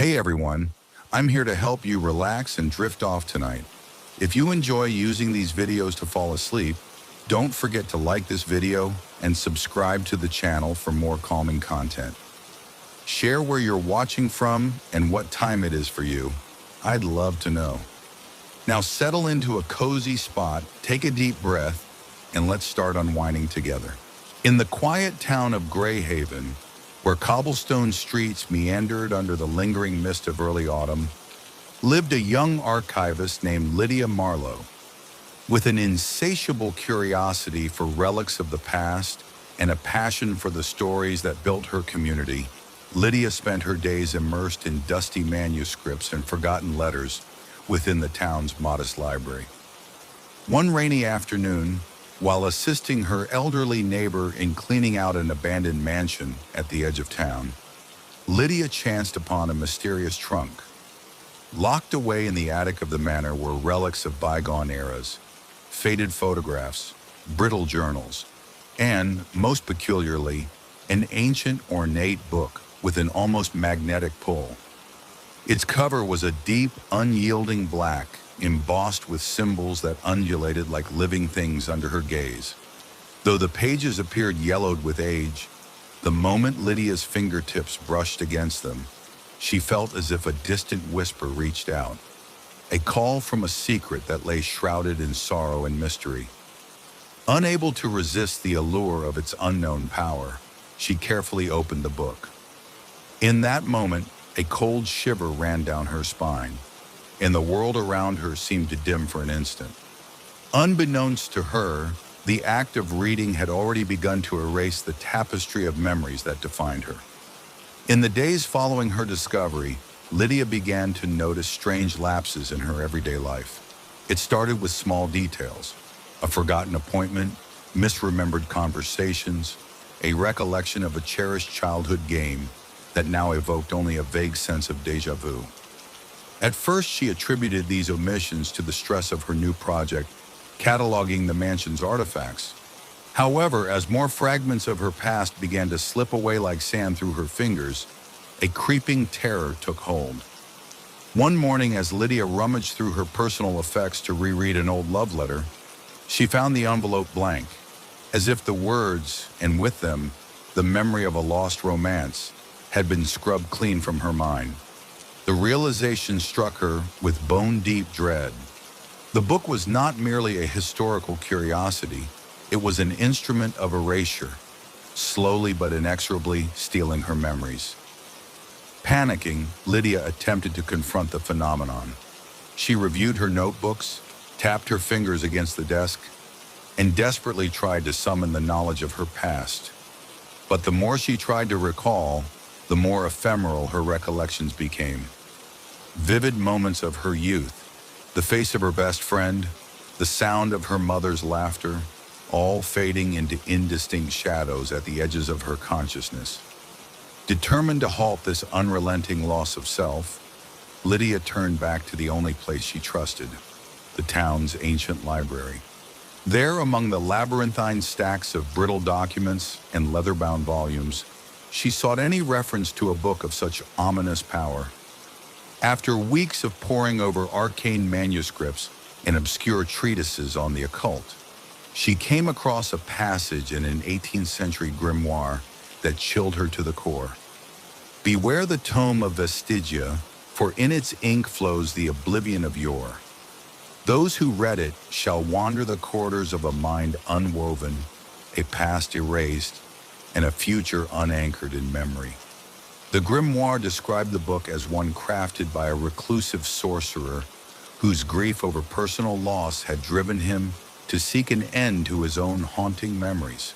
Hey everyone, I'm here to help you relax and drift off tonight. If you enjoy using these videos to fall asleep, don't forget to like this video and subscribe to the channel for more calming content. Share where you're watching from and what time it is for you. I'd love to know. Now settle into a cozy spot, take a deep breath, and let's start unwinding together. In the quiet town of Greyhaven, where cobblestone streets meandered under the lingering mist of early autumn, lived a young archivist named Lydia Marlowe. With an insatiable curiosity for relics of the past and a passion for the stories that built her community, Lydia spent her days immersed in dusty manuscripts and forgotten letters within the town's modest library. One rainy afternoon, while assisting her elderly neighbor in cleaning out an abandoned mansion at the edge of town, Lydia chanced upon a mysterious trunk. Locked away in the attic of the manor were relics of bygone eras, faded photographs, brittle journals, and, most peculiarly, an ancient ornate book with an almost magnetic pull. Its cover was a deep, unyielding black, embossed with symbols that undulated like living things under her gaze. Though the pages appeared yellowed with age, the moment Lydia's fingertips brushed against them, she felt as if a distant whisper reached out, a call from a secret that lay shrouded in sorrow and mystery. Unable to resist the allure of its unknown power, she carefully opened the book. In that moment, a cold shiver ran down her spine, and the world around her seemed to dim for an instant. Unbeknownst to her, the act of reading had already begun to erase the tapestry of memories that defined her. In the days following her discovery, Lydia began to notice strange lapses in her everyday life. It started with small details: a forgotten appointment, misremembered conversations, a recollection of a cherished childhood game that now evoked only a vague sense of déjà vu. At first, she attributed these omissions to the stress of her new project, cataloging the mansion's artifacts. However, as more fragments of her past began to slip away like sand through her fingers, a creeping terror took hold. One morning, as Lydia rummaged through her personal effects to reread an old love letter, she found the envelope blank, as if the words, and with them, the memory of a lost romance, had been scrubbed clean from her mind. The realization struck her with bone-deep dread. The book was not merely a historical curiosity, it was an instrument of erasure, slowly but inexorably stealing her memories. Panicking, Lydia attempted to confront the phenomenon. She reviewed her notebooks, tapped her fingers against the desk, and desperately tried to summon the knowledge of her past. But the more she tried to recall, the more ephemeral her recollections became. Vivid moments of her youth, the face of her best friend, the sound of her mother's laughter, all fading into indistinct shadows at the edges of her consciousness. Determined to halt this unrelenting loss of self, Lydia turned back to the only place she trusted, the town's ancient library. There, among the labyrinthine stacks of brittle documents and leather-bound volumes, she sought any reference to a book of such ominous power. After weeks of poring over arcane manuscripts and obscure treatises on the occult, she came across a passage in an 18th century grimoire that chilled her to the core. Beware the tome of Vestigia, for in its ink flows the oblivion of yore. Those who read it shall wander the corridors of a mind unwoven, a past erased, and a future unanchored in memory. The grimoire described the book as one crafted by a reclusive sorcerer whose grief over personal loss had driven him to seek an end to his own haunting memories.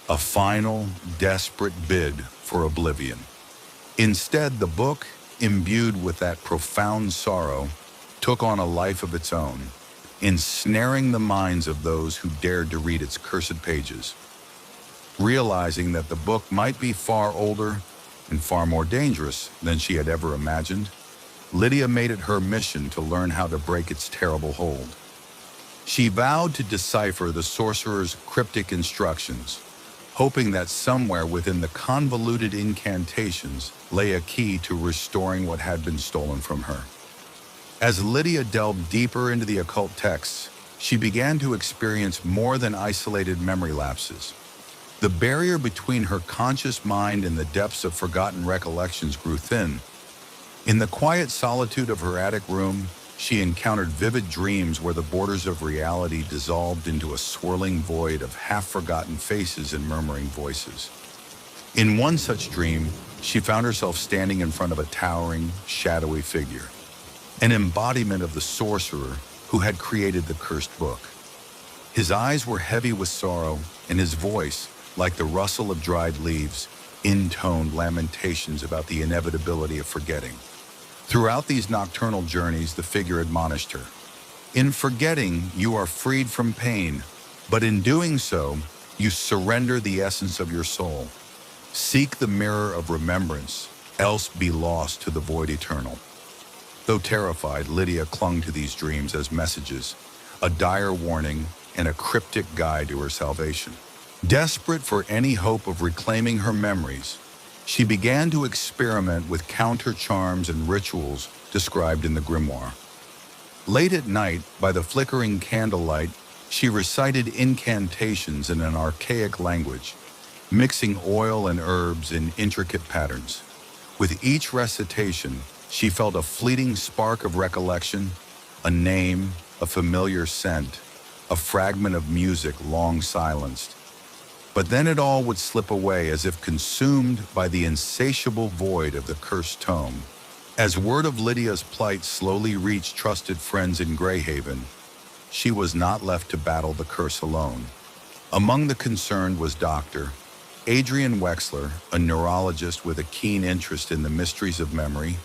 A final, desperate bid for oblivion. Instead, the book, imbued with that profound sorrow, took on a life of its own, ensnaring the minds of those who dared to read its cursed pages. Realizing that the book might be far older and far more dangerous than she had ever imagined, Lydia made it her mission to learn how to break its terrible hold. She vowed to decipher the sorcerer's cryptic instructions, hoping that somewhere within the convoluted incantations lay a key to restoring what had been stolen from her. As Lydia delved deeper into the occult texts, she began to experience more than isolated memory lapses. The barrier between her conscious mind and the depths of forgotten recollections grew thin. In the quiet solitude of her attic room, she encountered vivid dreams where the borders of reality dissolved into a swirling void of half-forgotten faces and murmuring voices. In one such dream, she found herself standing in front of a towering, shadowy figure, an embodiment of the sorcerer who had created the cursed book. His eyes were heavy with sorrow, and his voice, like the rustle of dried leaves, intoned lamentations about the inevitability of forgetting. Throughout these nocturnal journeys, the figure admonished her. In forgetting, you are freed from pain, but in doing so, you surrender the essence of your soul. Seek the mirror of remembrance, else be lost to the void eternal. Though terrified, Lydia clung to these dreams as messages, a dire warning and a cryptic guide to her salvation. Desperate for any hope of reclaiming her memories, she began to experiment with counter charms and rituals described in the grimoire. Late at night, by the flickering candlelight, she recited incantations in an archaic language, mixing oil and herbs in intricate patterns. With each recitation, she felt a fleeting spark of recollection, a name, a familiar scent, a fragment of music long silenced. But then it all would slip away as if consumed by the insatiable void of the cursed tome. As word of Lydia's plight slowly reached trusted friends in Greyhaven, she was not left to battle the curse alone. Among the concerned was Dr. Adrian Wexler, a neurologist with a keen interest in the mysteries of memory,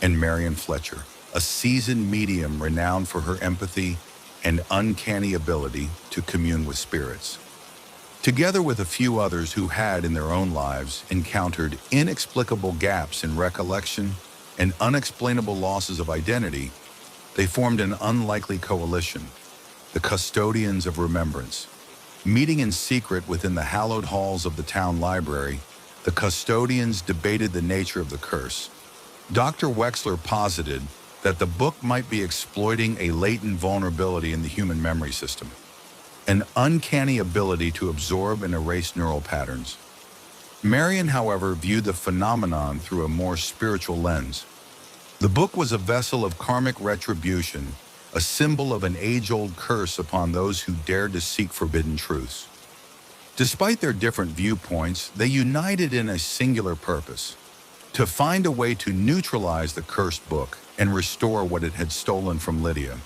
and Marion Fletcher, a seasoned medium renowned for her empathy and uncanny ability to commune with spirits. Together with a few others who had, in their own lives, encountered inexplicable gaps in recollection and unexplainable losses of identity, they formed an unlikely coalition, the Custodians of Remembrance. Meeting in secret within the hallowed halls of the town library, the custodians debated the nature of the curse. Dr. Wexler posited that the book might be exploiting a latent vulnerability in the human memory system, an uncanny ability to absorb and erase neural patterns. Marion, however, viewed the phenomenon through a more spiritual lens. The book was a vessel of karmic retribution, a symbol of an age-old curse upon those who dared to seek forbidden truths. Despite their different viewpoints, they united in a singular purpose: to find a way to neutralize the cursed book and restore what it had stolen from Lydia.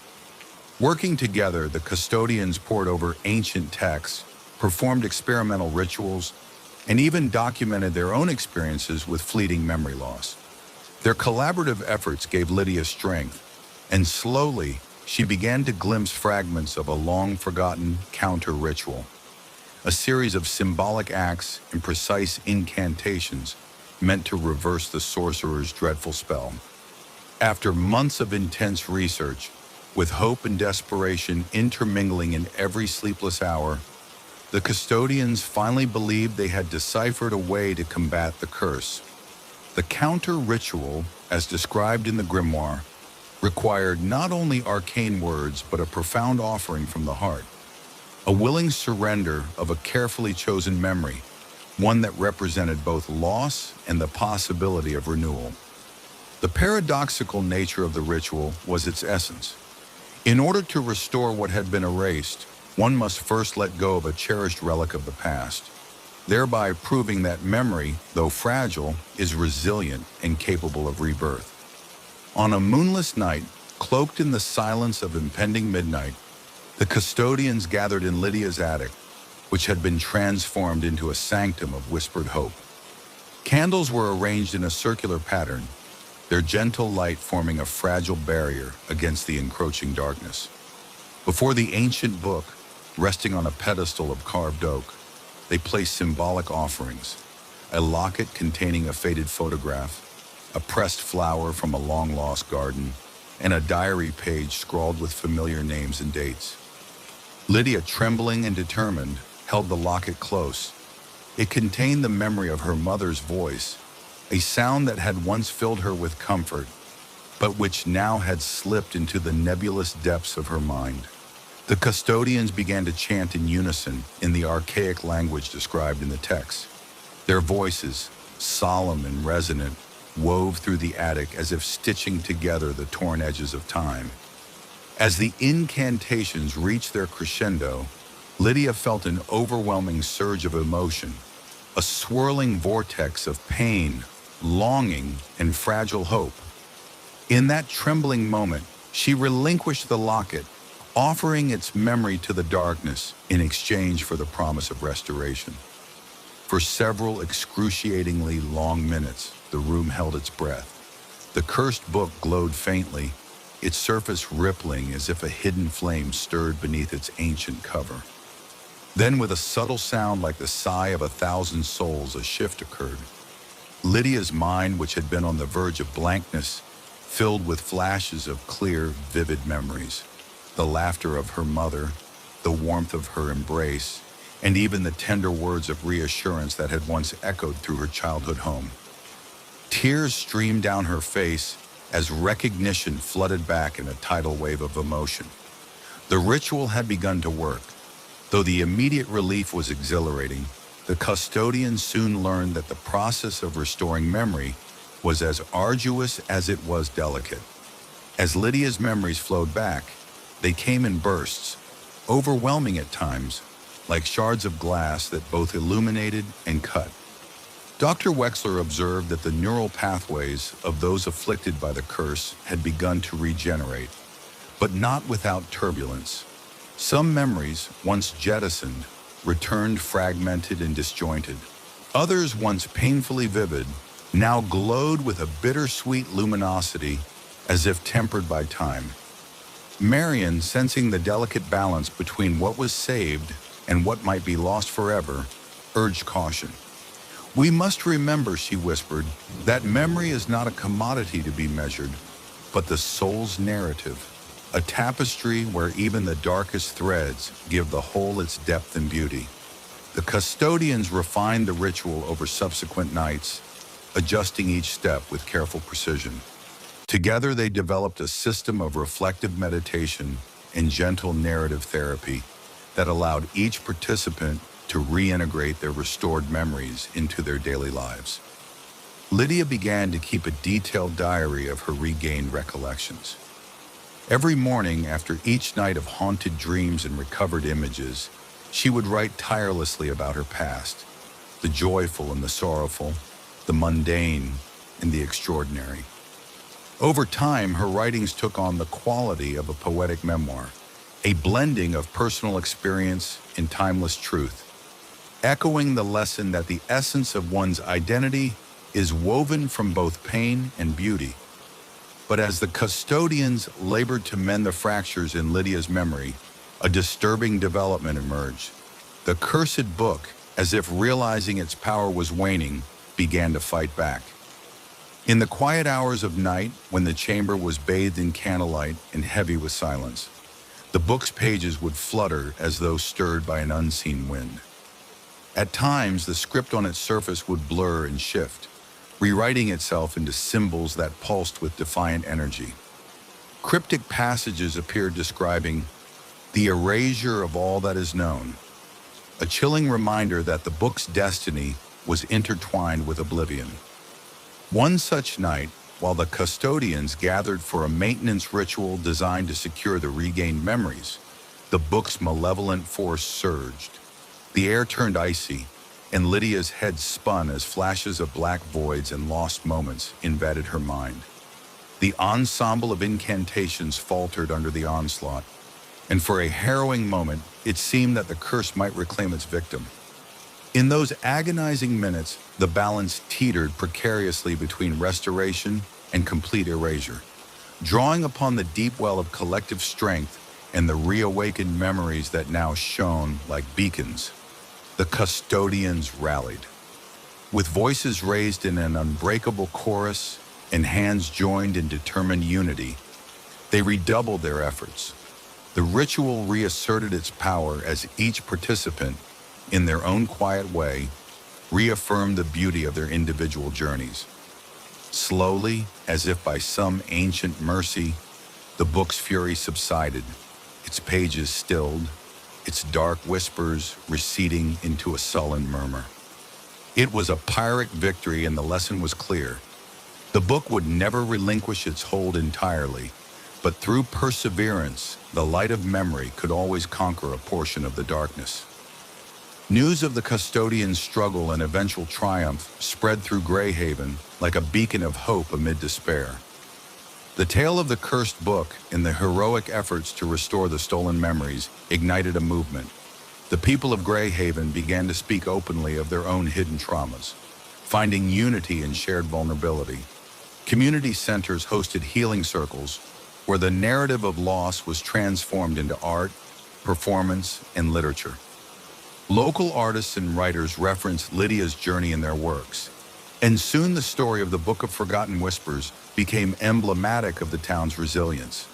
Working together, the custodians pored over ancient texts, performed experimental rituals, and even documented their own experiences with fleeting memory loss. Their collaborative efforts gave Lydia strength, and slowly, she began to glimpse fragments of a long-forgotten counter-ritual, a series of symbolic acts and precise incantations meant to reverse the sorcerer's dreadful spell. After months of intense research, with hope and desperation intermingling in every sleepless hour, the custodians finally believed they had deciphered a way to combat the curse. The counter-ritual, as described in the grimoire, required not only arcane words but a profound offering from the heart, a willing surrender of a carefully chosen memory, one that represented both loss and the possibility of renewal. The paradoxical nature of the ritual was its essence. In order to restore what had been erased, one must first let go of a cherished relic of the past, thereby proving that memory, though fragile, is resilient and capable of rebirth. On a moonless night, cloaked in the silence of impending midnight, the custodians gathered in Lydia's attic, which had been transformed into a sanctum of whispered hope. Candles were arranged in a circular pattern, their gentle light forming a fragile barrier against the encroaching darkness. Before the ancient book, resting on a pedestal of carved oak, they placed symbolic offerings: a locket containing a faded photograph, a pressed flower from a long-lost garden, and a diary page scrawled with familiar names and dates. Lydia, trembling and determined, held the locket close, It contained the memory of her mother's voice, a sound that had once filled her with comfort, but which now had slipped into the nebulous depths of her mind. The custodians began to chant in unison in the archaic language described in the text. Their voices, solemn and resonant, wove through the attic as if stitching together the torn edges of time. As the incantations reached their crescendo, Lydia felt an overwhelming surge of emotion, a swirling vortex of pain, longing, and fragile hope. In that trembling moment, she relinquished the locket, offering its memory to the darkness in exchange for the promise of restoration. For several excruciatingly long minutes, the room held its breath. The cursed book glowed faintly, its surface rippling as if a hidden flame stirred beneath its ancient cover. Then, with a subtle sound like the sigh of 1,000 souls, a shift occurred. Lydia's mind, which had been on the verge of blankness, filled with flashes of clear, vivid memories. The laughter of her mother, the warmth of her embrace, and even the tender words of reassurance that had once echoed through her childhood home. Tears streamed down her face as recognition flooded back in a tidal wave of emotion. The ritual had begun to work. Though the immediate relief was exhilarating, the custodians soon learned that the process of restoring memory was as arduous as it was delicate. As Lydia's memories flowed back, they came in bursts, overwhelming at times, like shards of glass that both illuminated and cut. Dr. Wexler observed that the neural pathways of those afflicted by the curse had begun to regenerate, but not without turbulence. Some memories, once jettisoned, returned fragmented and disjointed. Others, once painfully vivid, now glowed with a bittersweet luminosity as if tempered by time. Marian, sensing the delicate balance between what was saved and what might be lost forever, urged caution. "We must remember," she whispered, "that memory is not a commodity to be measured, but the soul's narrative, a tapestry where even the darkest threads give the whole its depth and beauty." The custodians refined the ritual over subsequent nights, adjusting each step with careful precision. Together, they developed a system of reflective meditation and gentle narrative therapy that allowed each participant to reintegrate their restored memories into their daily lives. Lydia began to keep a detailed diary of her regained recollections. Every morning, after each night of haunted dreams and recovered images, she would write tirelessly about her past, the joyful and the sorrowful, the mundane and the extraordinary. Over time, her writings took on the quality of a poetic memoir, a blending of personal experience and timeless truth, echoing the lesson that the essence of one's identity is woven from both pain and beauty. But as the custodians labored to mend the fractures in Lydia's memory, a disturbing development emerged. The cursed book, as if realizing its power was waning, began to fight back. In the quiet hours of night, when the chamber was bathed in candlelight and heavy with silence, the book's pages would flutter as though stirred by an unseen wind. At times, the script on its surface would blur and shift, rewriting itself into symbols that pulsed with defiant energy. Cryptic passages appeared describing the erasure of all that is known, a chilling reminder that the book's destiny was intertwined with oblivion. One such night, while the custodians gathered for a maintenance ritual designed to secure the regained memories, the book's malevolent force surged. The air turned icy, and Lydia's head spun as flashes of black voids and lost moments invaded her mind. The ensemble of incantations faltered under the onslaught, and for a harrowing moment, it seemed that the curse might reclaim its victim. In those agonizing minutes, the balance teetered precariously between restoration and complete erasure. Drawing upon the deep well of collective strength and the reawakened memories that now shone like beacons, the custodians rallied. With voices raised in an unbreakable chorus and hands joined in determined unity, they redoubled their efforts. The ritual reasserted its power as each participant, in their own quiet way, reaffirmed the beauty of their individual journeys. Slowly, as if by some ancient mercy, the book's fury subsided, its pages stilled, its dark whispers receding into a sullen murmur. It was a Pyrrhic victory, and the lesson was clear. The book would never relinquish its hold entirely, but through perseverance, the light of memory could always conquer a portion of the darkness. News of the custodian's struggle and eventual triumph spread through Greyhaven like a beacon of hope amid despair. The tale of the cursed book and the heroic efforts to restore the stolen memories ignited a movement. The people of Greyhaven began to speak openly of their own hidden traumas, finding unity in shared vulnerability. Community centers hosted healing circles where the narrative of loss was transformed into art, performance, and literature. Local artists and writers referenced Lydia's journey in their works, and soon the story of the Book of Forgotten Whispers became emblematic of the town's resilience.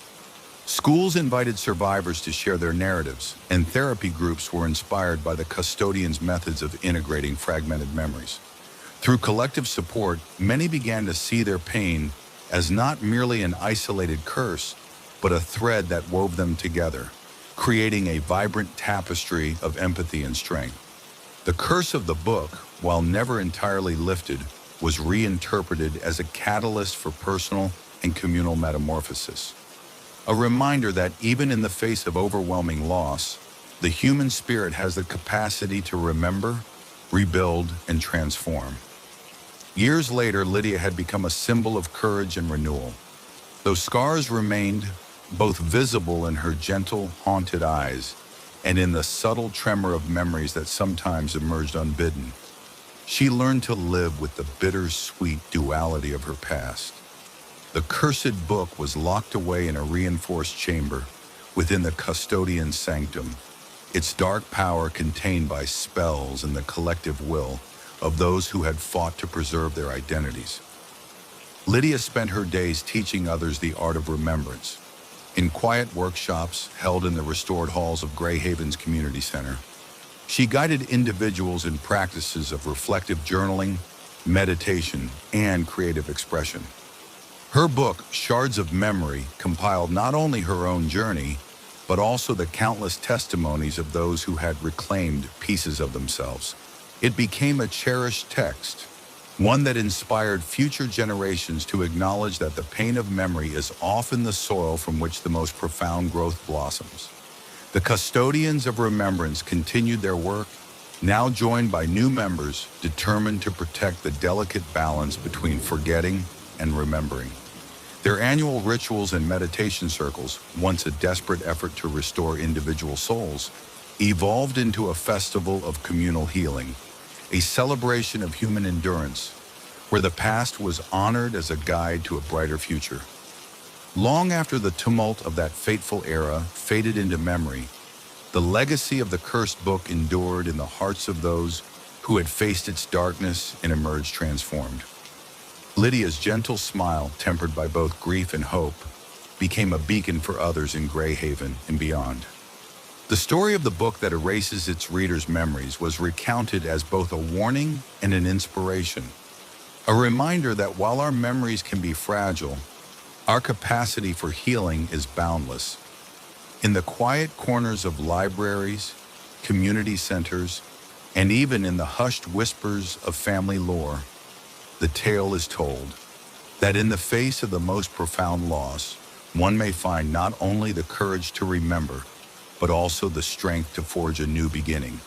Schools invited survivors to share their narratives, and therapy groups were inspired by the custodian's methods of integrating fragmented memories. Through collective support, many began to see their pain as not merely an isolated curse, but a thread that wove them together, creating a vibrant tapestry of empathy and strength. The curse of the book, while never entirely lifted, was reinterpreted as a catalyst for personal and communal metamorphosis. A reminder that even in the face of overwhelming loss, the human spirit has the capacity to remember, rebuild, and transform. Years later, Lydia had become a symbol of courage and renewal. Though scars remained, both visible in her gentle, haunted eyes and in the subtle tremor of memories that sometimes emerged unbidden, she learned to live with the bittersweet duality of her past. The cursed book was locked away in a reinforced chamber within the custodian's sanctum, its dark power contained by spells and the collective will of those who had fought to preserve their identities. Lydia spent her days teaching others the art of remembrance. In quiet workshops held in the restored halls of Greyhaven's community center, she guided individuals in practices of reflective journaling, meditation, and creative expression. Her book, Shards of Memory, compiled not only her own journey, but also the countless testimonies of those who had reclaimed pieces of themselves. It became a cherished text, one that inspired future generations to acknowledge that the pain of memory is often the soil from which the most profound growth blossoms. The custodians of remembrance continued their work, now joined by new members determined to protect the delicate balance between forgetting and remembering. Their annual rituals and meditation circles, once a desperate effort to restore individual souls, evolved into a festival of communal healing, a celebration of human endurance, where the past was honored as a guide to a brighter future. Long after the tumult of that fateful era faded into memory, the legacy of the cursed book endured in the hearts of those who had faced its darkness and emerged transformed. Lydia's gentle smile, tempered by both grief and hope, became a beacon for others in Greyhaven and beyond. The story of the book that erases its readers' memories was recounted as both a warning and an inspiration, a reminder that while our memories can be fragile, our capacity for healing is boundless. In the quiet corners of libraries, community centers, and even in the hushed whispers of family lore, the tale is told that in the face of the most profound loss, one may find not only the courage to remember, but also the strength to forge a new beginning.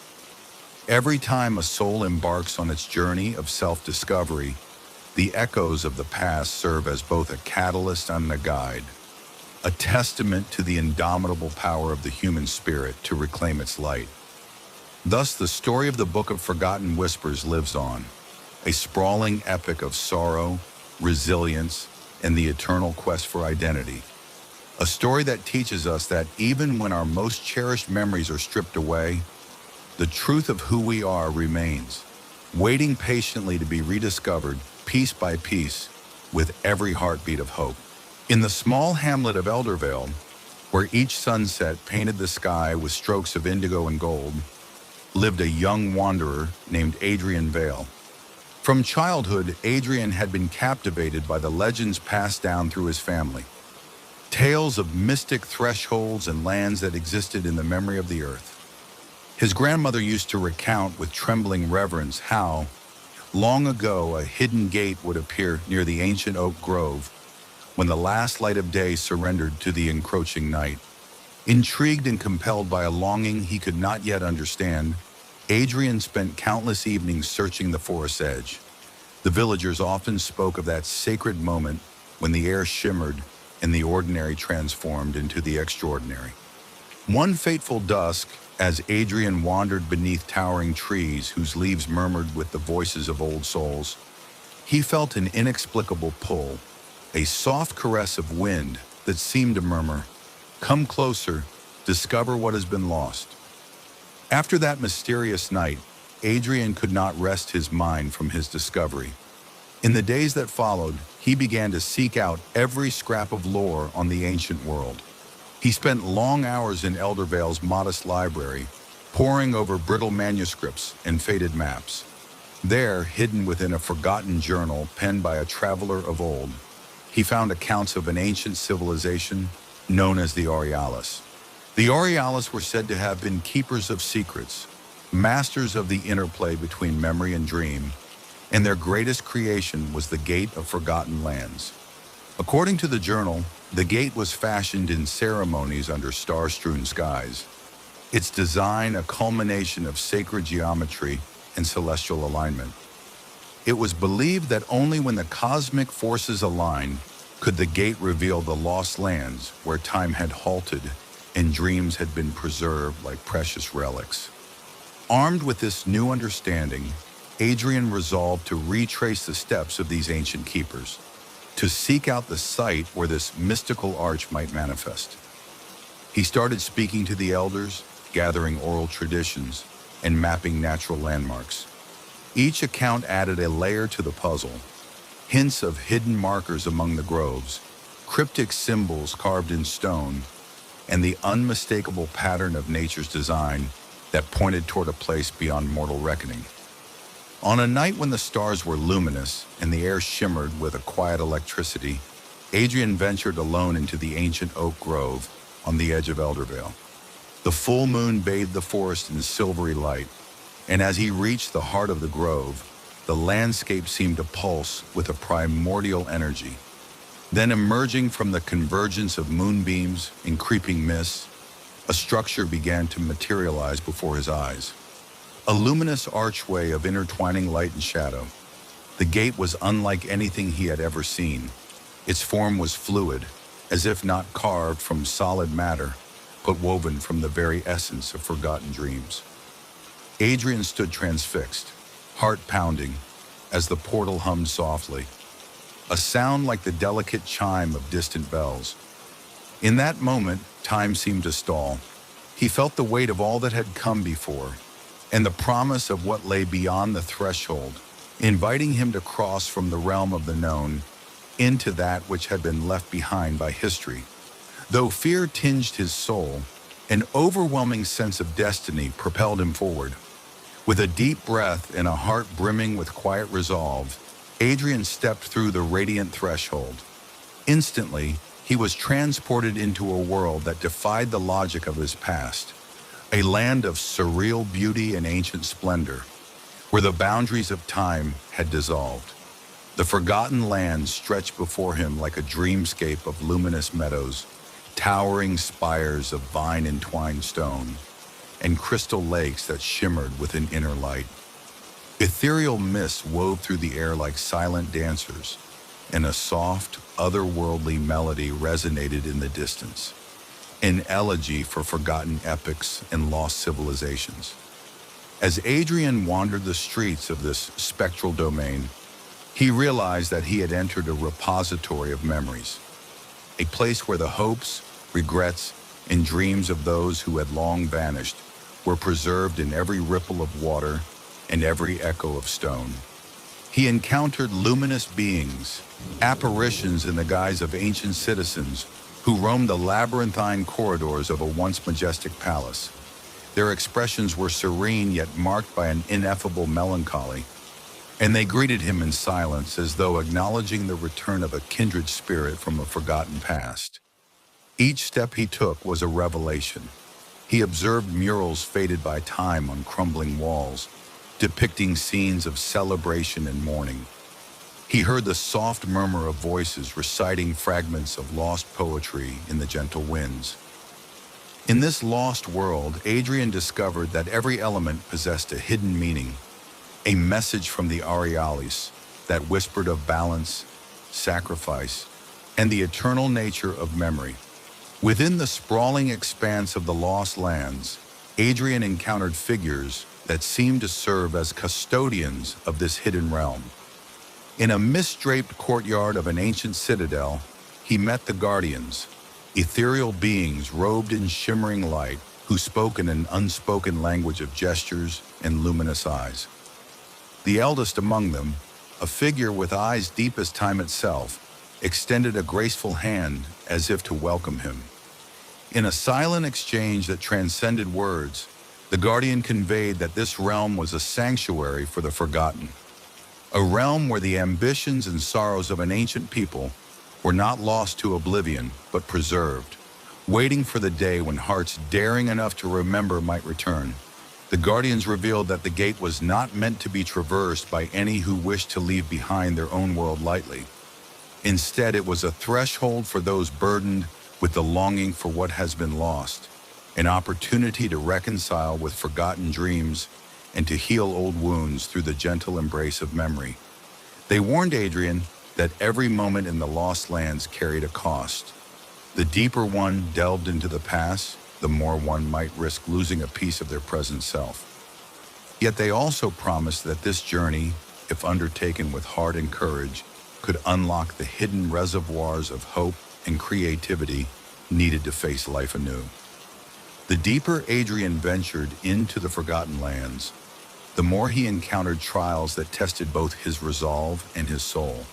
Every time a soul embarks on its journey of self-discovery, the echoes of the past serve as both a catalyst and a guide, a testament to the indomitable power of the human spirit to reclaim its light. Thus, the story of the Book of Forgotten Whispers lives on, a sprawling epic of sorrow, resilience, and the eternal quest for identity. A story that teaches us that even when our most cherished memories are stripped away, the truth of who we are remains, waiting patiently to be rediscovered piece by piece with every heartbeat of hope. In the small hamlet of Eldervale, where each sunset painted the sky with strokes of indigo and gold, lived a young wanderer named Adrian Vale. From childhood, Adrian had been captivated by the legends passed down through his family. Tales of mystic thresholds and lands that existed in the memory of the earth. His grandmother used to recount with trembling reverence how, long ago, a hidden gate would appear near the ancient oak grove when the last light of day surrendered to the encroaching night. Intrigued and compelled by a longing he could not yet understand, Adrian spent countless evenings searching the forest's edge. The villagers often spoke of that sacred moment when the air shimmered and the ordinary transformed into the extraordinary. One fateful dusk, as Adrian wandered beneath towering trees whose leaves murmured with the voices of old souls, he felt an inexplicable pull, a soft caress of wind that seemed to murmur, "Come closer, discover what has been lost." After that mysterious night, Adrian could not wrest his mind from his discovery. In the days that followed, he began to seek out every scrap of lore on the ancient world. He spent long hours in Eldervale's modest library, poring over brittle manuscripts and faded maps. There, hidden within a forgotten journal penned by a traveler of old, he found accounts of an ancient civilization known as the Aurealis. The Aurealis were said to have been keepers of secrets, masters of the interplay between memory and dream, and their greatest creation was the Gate of Forgotten Lands. According to the journal, the gate was fashioned in ceremonies under star-strewn skies, its design a culmination of sacred geometry and celestial alignment. It was believed that only when the cosmic forces aligned could the gate reveal the lost lands where time had halted and dreams had been preserved like precious relics. Armed with this new understanding, Adrian resolved to retrace the steps of these ancient keepers, to seek out the site where this mystical arch might manifest. He started speaking to the elders, gathering oral traditions, and mapping natural landmarks. Each account added a layer to the puzzle, hints of hidden markers among the groves, cryptic symbols carved in stone, and the unmistakable pattern of nature's design that pointed toward a place beyond mortal reckoning. On a night when the stars were luminous and the air shimmered with a quiet electricity, Adrian ventured alone into the ancient oak grove on the edge of Eldervale. The full moon bathed the forest in silvery light, and as he reached the heart of the grove, the landscape seemed to pulse with a primordial energy. Then, emerging from the convergence of moonbeams and creeping mists, a structure began to materialize before his eyes. A luminous archway of intertwining light and shadow. The gate was unlike anything he had ever seen. Its form was fluid, as if not carved from solid matter, but woven from the very essence of forgotten dreams. Adrian stood transfixed, heart pounding, as the portal hummed softly, a sound like the delicate chime of distant bells. In that moment, time seemed to stall. He felt the weight of all that had come before, and the promise of what lay beyond the threshold, inviting him to cross from the realm of the known into that which had been left behind by history. Though fear tinged his soul, an overwhelming sense of destiny propelled him forward. With a deep breath and a heart brimming with quiet resolve, Adrian stepped through the radiant threshold. Instantly, he was transported into a world that defied the logic of his past, a land of surreal beauty and ancient splendor, where the boundaries of time had dissolved. The forgotten land stretched before him like a dreamscape of luminous meadows, towering spires of vine-entwined stone, and crystal lakes that shimmered with an inner light. Ethereal mists wove through the air like silent dancers, and a soft, otherworldly melody resonated in the distance, an elegy for forgotten epics and lost civilizations. As Adrian wandered the streets of this spectral domain, he realized that he had entered a repository of memories, a place where the hopes, regrets, and dreams of those who had long vanished were preserved in every ripple of water and every echo of stone. He encountered luminous beings, apparitions in the guise of ancient citizens who roamed the labyrinthine corridors of a once majestic palace. Their expressions were serene yet marked by an ineffable melancholy, and they greeted him in silence as though acknowledging the return of a kindred spirit from a forgotten past. Each step he took was a revelation. He observed murals faded by time on crumbling walls, depicting scenes of celebration and mourning. He heard the soft murmur of voices reciting fragments of lost poetry in the gentle winds. In this lost world, Adrian discovered that every element possessed a hidden meaning, a message from the Aurealis that whispered of balance, sacrifice, and the eternal nature of memory. Within the sprawling expanse of the Lost Lands, Adrian encountered figures that seemed to serve as custodians of this hidden realm. In a mist-draped courtyard of an ancient citadel, he met the Guardians, ethereal beings robed in shimmering light who spoke in an unspoken language of gestures and luminous eyes. The eldest among them, a figure with eyes deep as time itself, extended a graceful hand as if to welcome him. In a silent exchange that transcended words, the Guardian conveyed that this realm was a sanctuary for the forgotten, a realm where the ambitions and sorrows of an ancient people were not lost to oblivion, but preserved, waiting for the day when hearts daring enough to remember might return. The Guardians revealed that the gate was not meant to be traversed by any who wished to leave behind their own world lightly. Instead, it was a threshold for those burdened with the longing for what has been lost, an opportunity to reconcile with forgotten dreams and to heal old wounds through the gentle embrace of memory. They warned Adrian that every moment in the Lost Lands carried a cost. The deeper one delved into the past, the more one might risk losing a piece of their present self. Yet they also promised that this journey, if undertaken with heart and courage, could unlock the hidden reservoirs of hope and creativity needed to face life anew. The deeper Adrian ventured into the Forgotten Lands, the more he encountered trials that tested both his resolve and his soul.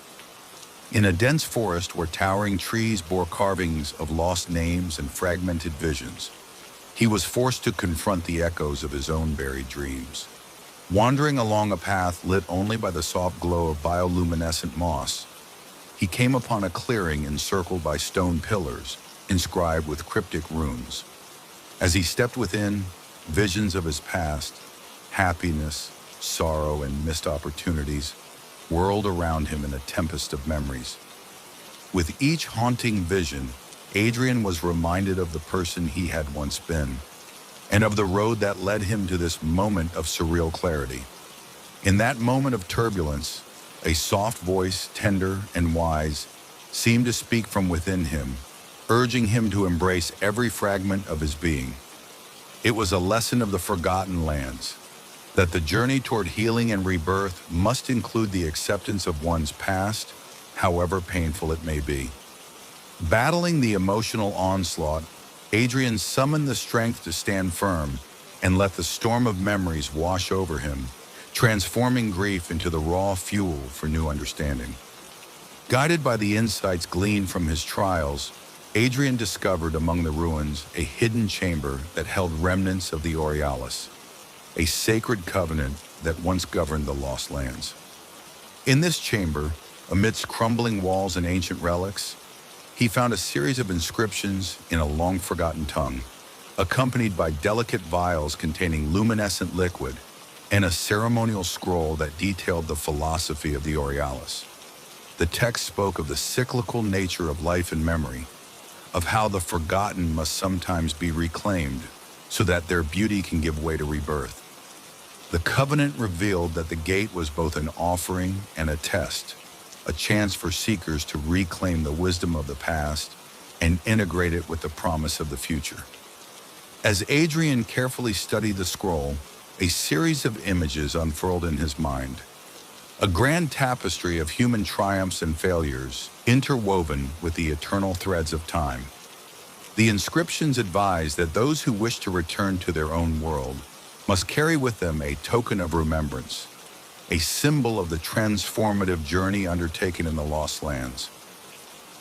In a dense forest where towering trees bore carvings of lost names and fragmented visions, he was forced to confront the echoes of his own buried dreams. Wandering along a path lit only by the soft glow of bioluminescent moss, he came upon a clearing encircled by stone pillars inscribed with cryptic runes. As he stepped within, visions of his past, happiness, sorrow, and missed opportunities whirled around him in a tempest of memories. With each haunting vision, Adrian was reminded of the person he had once been, and of the road that led him to this moment of surreal clarity. In that moment of turbulence, a soft voice, tender and wise, seemed to speak from within him, urging him to embrace every fragment of his being. It was a lesson of the Forgotten Lands, that the journey toward healing and rebirth must include the acceptance of one's past, however painful it may be. Battling the emotional onslaught, Adrian summoned the strength to stand firm and let the storm of memories wash over him, transforming grief into the raw fuel for new understanding. Guided by the insights gleaned from his trials, Adrian discovered among the ruins a hidden chamber that held remnants of the Aurealis, a sacred covenant that once governed the Lost Lands. In this chamber, amidst crumbling walls and ancient relics, he found a series of inscriptions in a long-forgotten tongue, accompanied by delicate vials containing luminescent liquid and a ceremonial scroll that detailed the philosophy of the Aurealis. The text spoke of the cyclical nature of life and memory, of how the forgotten must sometimes be reclaimed so that their beauty can give way to rebirth. The covenant revealed that the gate was both an offering and a test, a chance for seekers to reclaim the wisdom of the past and integrate it with the promise of the future. As Adrian carefully studied the scroll, a series of images unfurled in his mind. A grand tapestry of human triumphs and failures, interwoven with the eternal threads of time. The inscriptions advise that those who wish to return to their own world must carry with them a token of remembrance, a symbol of the transformative journey undertaken in the Lost Lands.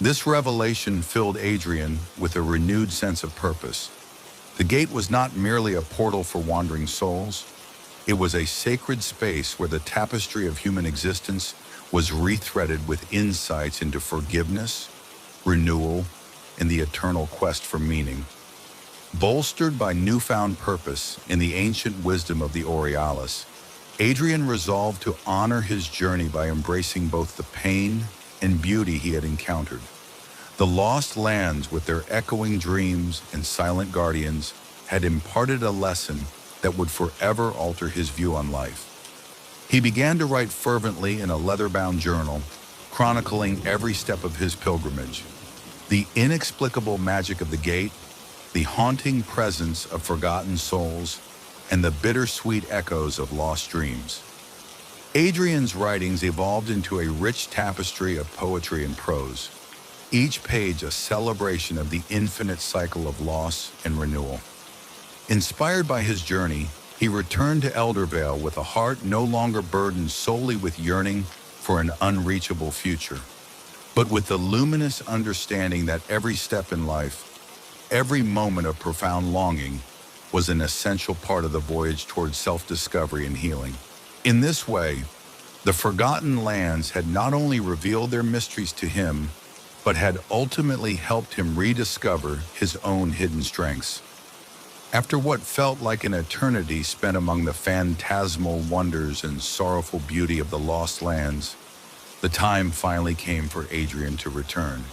This revelation filled Adrian with a renewed sense of purpose. The gate was not merely a portal for wandering souls, it was a sacred space where the tapestry of human existence was rethreaded with insights into forgiveness, renewal, and the eternal quest for meaning. Bolstered by newfound purpose in the ancient wisdom of the Aurealis, Adrian resolved to honor his journey by embracing both the pain and beauty he had encountered. The lost lands, with their echoing dreams and silent guardians, had imparted a lesson that would forever alter his view on life. He began to write fervently in a leather-bound journal, chronicling every step of his pilgrimage. The inexplicable magic of the gate, the haunting presence of forgotten souls, and the bittersweet echoes of lost dreams. Adrian's writings evolved into a rich tapestry of poetry and prose, each page a celebration of the infinite cycle of loss and renewal. Inspired by his journey, he returned to Eldervale with a heart no longer burdened solely with yearning for an unreachable future, but with the luminous understanding that every step in life, every moment of profound longing, was an essential part of the voyage towards self-discovery and healing. In this way, the Forgotten Lands had not only revealed their mysteries to him, but had ultimately helped him rediscover his own hidden strengths. After what felt like an eternity spent among the phantasmal wonders and sorrowful beauty of the Lost Lands, the time finally came for Adrian to return.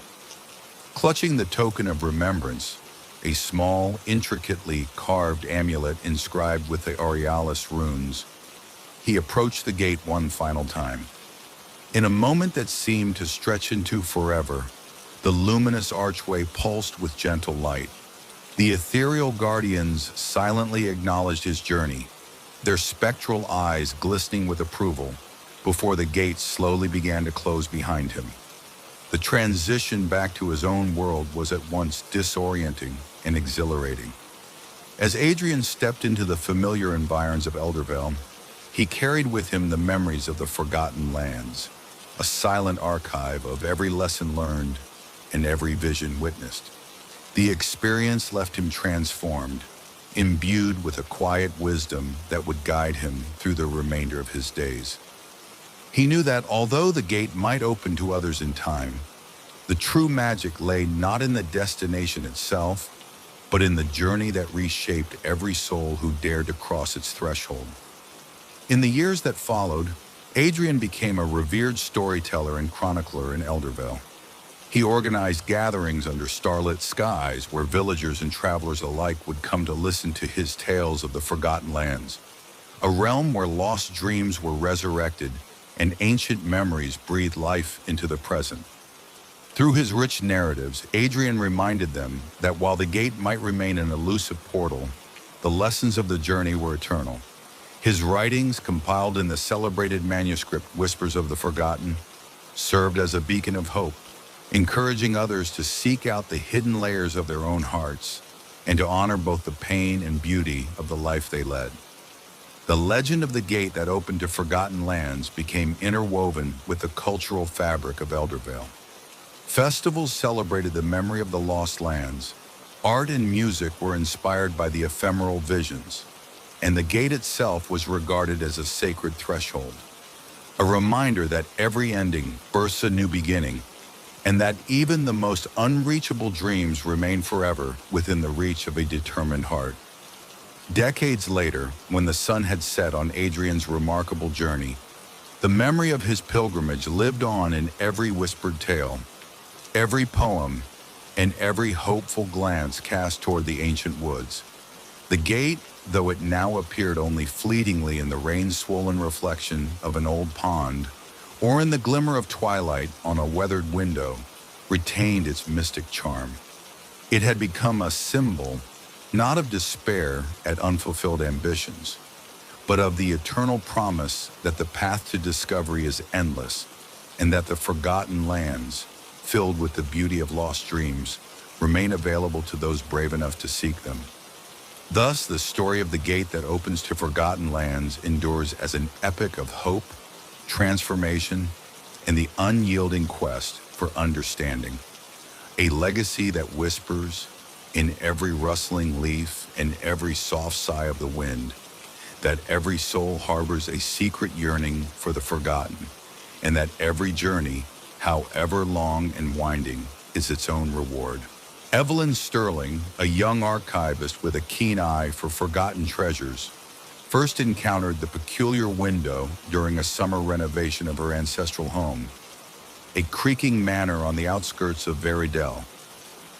Clutching the token of remembrance, a small, intricately carved amulet inscribed with the Aurealis runes, he approached the gate one final time. In a moment that seemed to stretch into forever, the luminous archway pulsed with gentle light. The ethereal guardians silently acknowledged his journey, their spectral eyes glistening with approval, before the gates slowly began to close behind him. The transition back to his own world was at once disorienting and exhilarating. As Adrian stepped into the familiar environs of Eldervale, he carried with him the memories of the Forgotten Lands, a silent archive of every lesson learned and every vision witnessed. The experience left him transformed, imbued with a quiet wisdom that would guide him through the remainder of his days. He knew that although the gate might open to others in time, the true magic lay not in the destination itself, but in the journey that reshaped every soul who dared to cross its threshold. In the years that followed, Adrian became a revered storyteller and chronicler in Eldervale. He organized gatherings under starlit skies where villagers and travelers alike would come to listen to his tales of the Forgotten Lands, a realm where lost dreams were resurrected and ancient memories breathed life into the present. Through his rich narratives, Adrian reminded them that while the gate might remain an elusive portal, the lessons of the journey were eternal. His writings, compiled in the celebrated manuscript Whispers of the Forgotten, served as a beacon of hope, encouraging others to seek out the hidden layers of their own hearts and to honor both the pain and beauty of the life they led. The legend of the gate that opened to Forgotten Lands became interwoven with the cultural fabric of Eldervale. Festivals celebrated the memory of the lost lands. Art and music were inspired by the ephemeral visions, and the gate itself was regarded as a sacred threshold, a reminder that every ending births a new beginning, and that even the most unreachable dreams remain forever within the reach of a determined heart. Decades later, when the sun had set on Adrian's remarkable journey, the memory of his pilgrimage lived on in every whispered tale, every poem, and every hopeful glance cast toward the ancient woods. The gate, though it now appeared only fleetingly in the rain-swollen reflection of an old pond, or in the glimmer of twilight on a weathered window, retained its mystic charm. It had become a symbol, not of despair at unfulfilled ambitions, but of the eternal promise that the path to discovery is endless, and that the forgotten lands, filled with the beauty of lost dreams, remain available to those brave enough to seek them. Thus, the story of the gate that opens to forgotten lands endures as an epic of hope, transformation, and the unyielding quest for understanding. A legacy that whispers in every rustling leaf in every soft sigh of the wind, that every soul harbors a secret yearning for the forgotten, and that every journey, however long and winding, is its own reward. Evelyn Sterling, a young archivist with a keen eye for forgotten treasures, first encountered the peculiar window during a summer renovation of her ancestral home, a creaking manor on the outskirts of Veridel.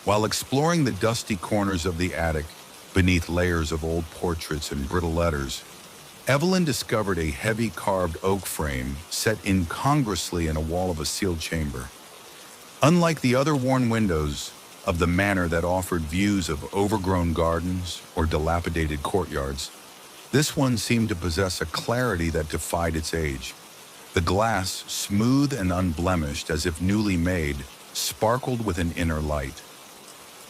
While exploring the dusty corners of the attic, beneath layers of old portraits and brittle letters, Evelyn discovered a heavy carved oak frame set incongruously in a wall of a sealed chamber. Unlike the other worn windows of the manor that offered views of overgrown gardens or dilapidated courtyards, this one seemed to possess a clarity that defied its age. The glass, smooth and unblemished as if newly made, sparkled with an inner light.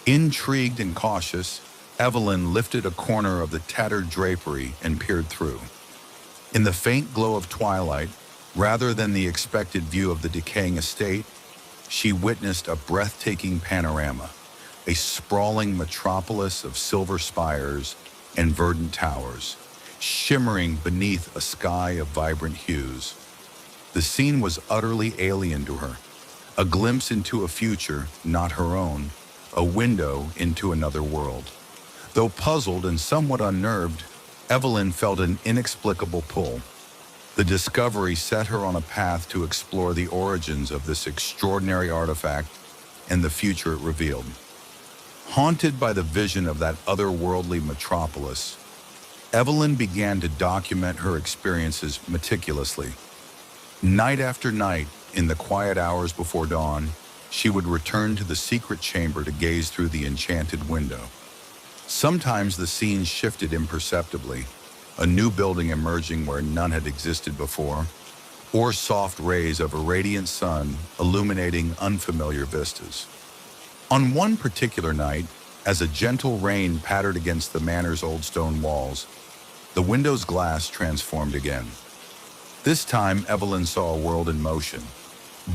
Intrigued and cautious, Evelyn lifted a corner of the tattered drapery and peered through. In the faint glow of twilight, rather than the expected view of the decaying estate, she witnessed a breathtaking panorama, a sprawling metropolis of silver spires and verdant towers, shimmering beneath a sky of vibrant hues. The scene was utterly alien to her, a glimpse into a future not her own, a window into another world. Though puzzled and somewhat unnerved, Evelyn felt an inexplicable pull. The discovery set her on a path to explore the origins of this extraordinary artifact and the future it revealed. Haunted by the vision of that otherworldly metropolis, Evelyn began to document her experiences meticulously. Night after night, in the quiet hours before dawn, she would return to the secret chamber to gaze through the enchanted window. Sometimes the scene shifted imperceptibly, a new building emerging where none had existed before, or soft rays of a radiant sun illuminating unfamiliar vistas. On one particular night, as a gentle rain pattered against the manor's old stone walls, the window's glass transformed again. This time, Evelyn saw a world in motion.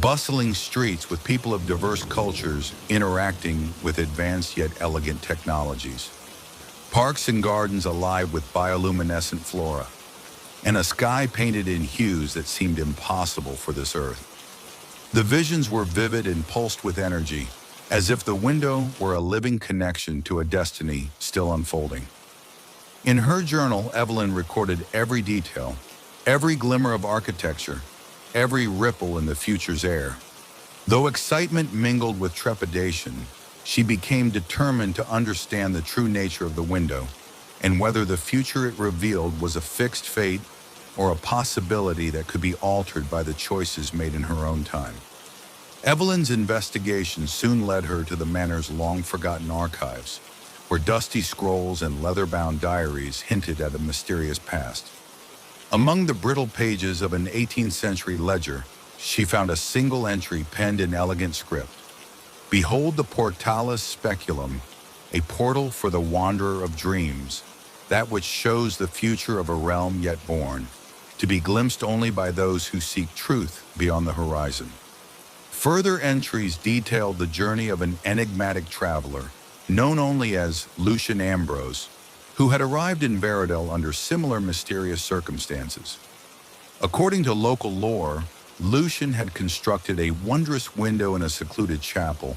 Bustling streets with people of diverse cultures interacting with advanced yet elegant technologies. Parks and gardens alive with bioluminescent flora, and a sky painted in hues that seemed impossible for this earth. The visions were vivid and pulsed with energy, as if the window were a living connection to a destiny still unfolding. In her journal, Evelyn recorded every detail, every glimmer of architecture, every ripple in the future's air. Though excitement mingled with trepidation, she became determined to understand the true nature of the window and whether the future it revealed was a fixed fate or a possibility that could be altered by the choices made in her own time. Evelyn's investigation soon led her to the manor's long-forgotten archives, where dusty scrolls and leather-bound diaries hinted at a mysterious past. Among the brittle pages of an 18th century ledger, she found a single entry penned in elegant script. "Behold the portalis speculum, a portal for the wanderer of dreams, that which shows the future of a realm yet born, to be glimpsed only by those who seek truth beyond the horizon." Further entries detailed the journey of an enigmatic traveler, known only as Lucian Ambrose, who had arrived in Veridel under similar mysterious circumstances. According to local lore, Lucian had constructed a wondrous window in a secluded chapel,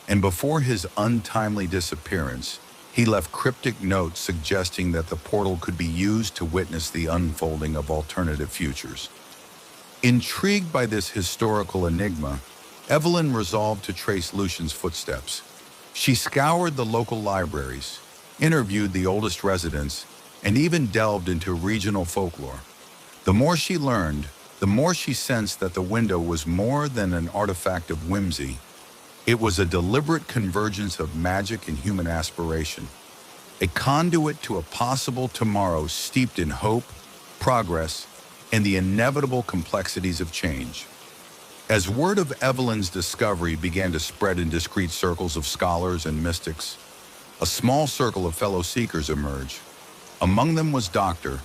and before his untimely disappearance, he left cryptic notes suggesting that the portal could be used to witness the unfolding of alternative futures. Intrigued by this historical enigma, Evelyn resolved to trace Lucian's footsteps. She scoured the local libraries, interviewed the oldest residents, and even delved into regional folklore. The more she learned, the more she sensed that the window was more than an artifact of whimsy. It was a deliberate convergence of magic and human aspiration, a conduit to a possible tomorrow steeped in hope, progress, and the inevitable complexities of change. As word of Evelyn's discovery began to spread in discreet circles of scholars and mystics, a small circle of fellow seekers emerged. Among them was Dr.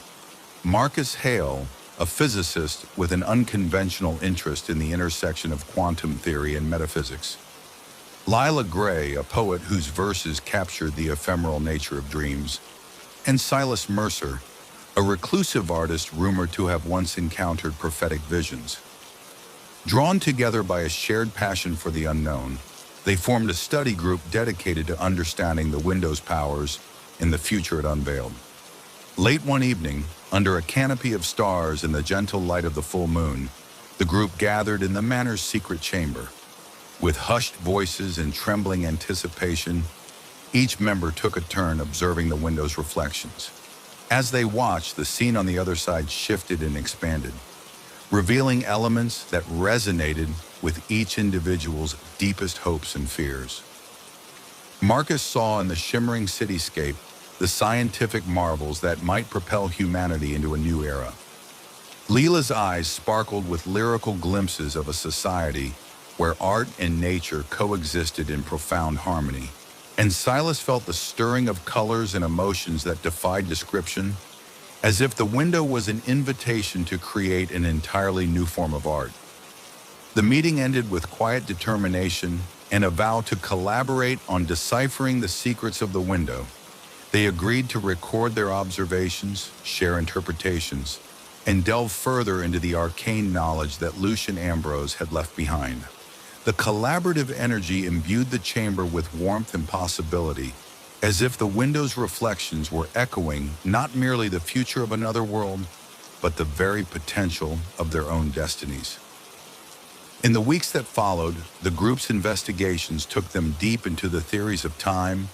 Marcus Hale, a physicist with an unconventional interest in the intersection of quantum theory and metaphysics. Lila Gray, a poet whose verses captured the ephemeral nature of dreams, and Silas Mercer, a reclusive artist rumored to have once encountered prophetic visions. Drawn together by a shared passion for the unknown, they formed a study group dedicated to understanding the window's powers in the future it unveiled. Late one evening, under a canopy of stars in the gentle light of the full moon, the group gathered in the manor's secret chamber. With hushed voices and trembling anticipation, each member took a turn observing the window's reflections. As they watched, the scene on the other side shifted and expanded, revealing elements that resonated with each individual's deepest hopes and fears. Marcus saw in the shimmering cityscape the scientific marvels that might propel humanity into a new era. Leela's eyes sparkled with lyrical glimpses of a society where art and nature coexisted in profound harmony. And Silas felt the stirring of colors and emotions that defied description, as if the window was an invitation to create an entirely new form of art. The meeting ended with quiet determination and a vow to collaborate on deciphering the secrets of the window. They agreed to record their observations, share interpretations, and delve further into the arcane knowledge that Lucian Ambrose had left behind. The collaborative energy imbued the chamber with warmth and possibility, as if the window's reflections were echoing not merely the future of another world, but the very potential of their own destinies. In the weeks that followed, the group's investigations took them deep into the theories of time,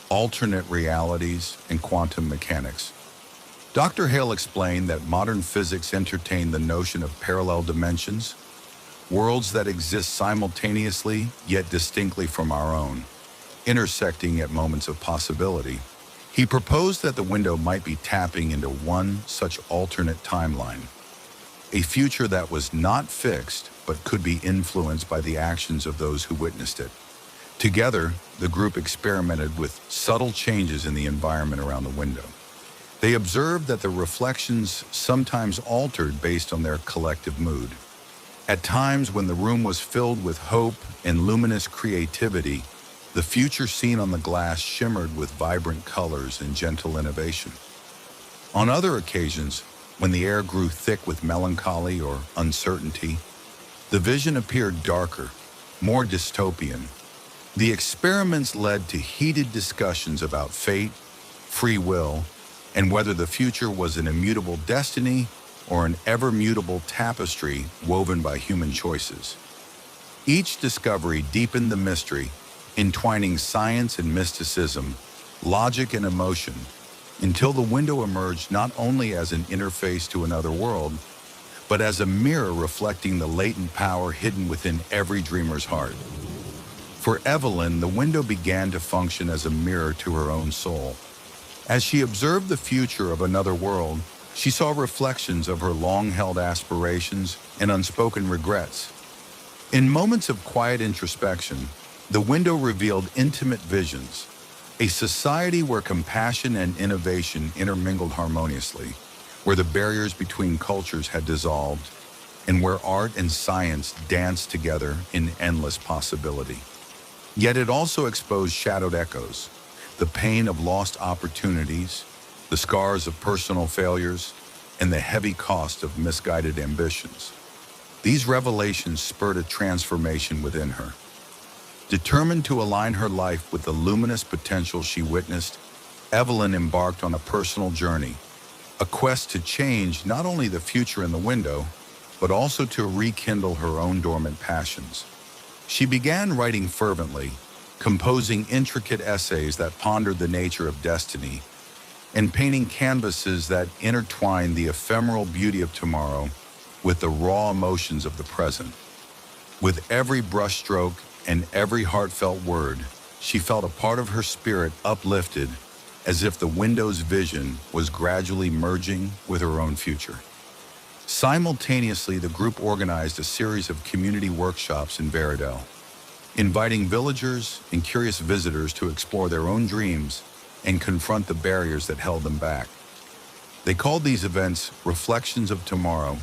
alternate realities, and quantum mechanics. Dr. Hale explained that modern physics entertained the notion of parallel dimensions, worlds that exist simultaneously yet distinctly from our own, intersecting at moments of possibility. He proposed that the window might be tapping into one such alternate timeline, a future that was not fixed but could be influenced by the actions of those who witnessed it. Together, the group experimented with subtle changes in the environment around the window. They observed that the reflections sometimes altered based on their collective mood. At times when the room was filled with hope and luminous creativity, the future scene on the glass shimmered with vibrant colors and gentle innovation. On other occasions, when the air grew thick with melancholy or uncertainty, the vision appeared darker, more dystopian. The experiments led to heated discussions about fate, free will, and whether the future was an immutable destiny or an ever-mutable tapestry woven by human choices. Each discovery deepened the mystery, entwining science and mysticism, logic and emotion, until the window emerged not only as an interface to another world, but as a mirror reflecting the latent power hidden within every dreamer's heart. For Evelyn, the window began to function as a mirror to her own soul. As she observed the future of another world, she saw reflections of her long-held aspirations and unspoken regrets. In moments of quiet introspection, the window revealed intimate visions, a society where compassion and innovation intermingled harmoniously, where the barriers between cultures had dissolved, and where art and science danced together in endless possibility. Yet it also exposed shadowed echoes, the pain of lost opportunities, the scars of personal failures, and the heavy cost of misguided ambitions. These revelations spurred a transformation within her. Determined to align her life with the luminous potential she witnessed, Evelyn embarked on a personal journey, a quest to change not only the future in the window, but also to rekindle her own dormant passions. She began writing fervently, composing intricate essays that pondered the nature of destiny, and painting canvases that intertwined the ephemeral beauty of tomorrow with the raw emotions of the present. With every brushstroke and every heartfelt word, she felt a part of her spirit uplifted, as if the window's vision was gradually merging with her own future. Simultaneously, the group organized a series of community workshops in Veridel, inviting villagers and curious visitors to explore their own dreams and confront the barriers that held them back. They called these events Reflections of Tomorrow,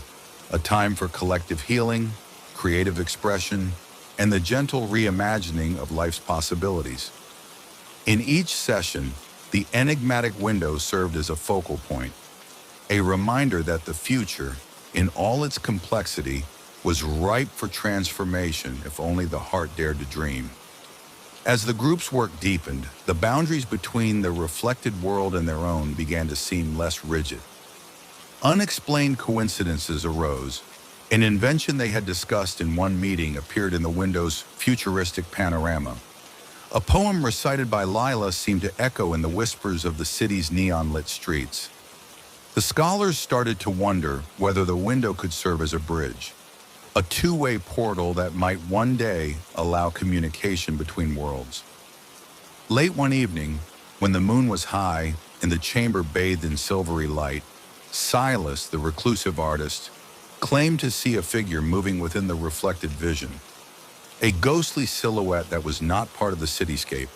a time for collective healing, creative expression, and the gentle reimagining of life's possibilities. In each session, the enigmatic window served as a focal point, a reminder that the future, in all its complexity, was ripe for transformation if only the heart dared to dream. As the group's work deepened, the boundaries between the reflected world and their own began to seem less rigid. Unexplained coincidences arose. An invention they had discussed in one meeting appeared in the window's futuristic panorama. A poem recited by Lila seemed to echo in the whispers of the city's neon-lit streets. The scholars started to wonder whether the window could serve as a bridge, a two-way portal that might one day allow communication between worlds. Late one evening, when the moon was high and the chamber bathed in silvery light, Silas, the reclusive artist, claimed to see a figure moving within the reflected vision, a ghostly silhouette that was not part of the cityscape.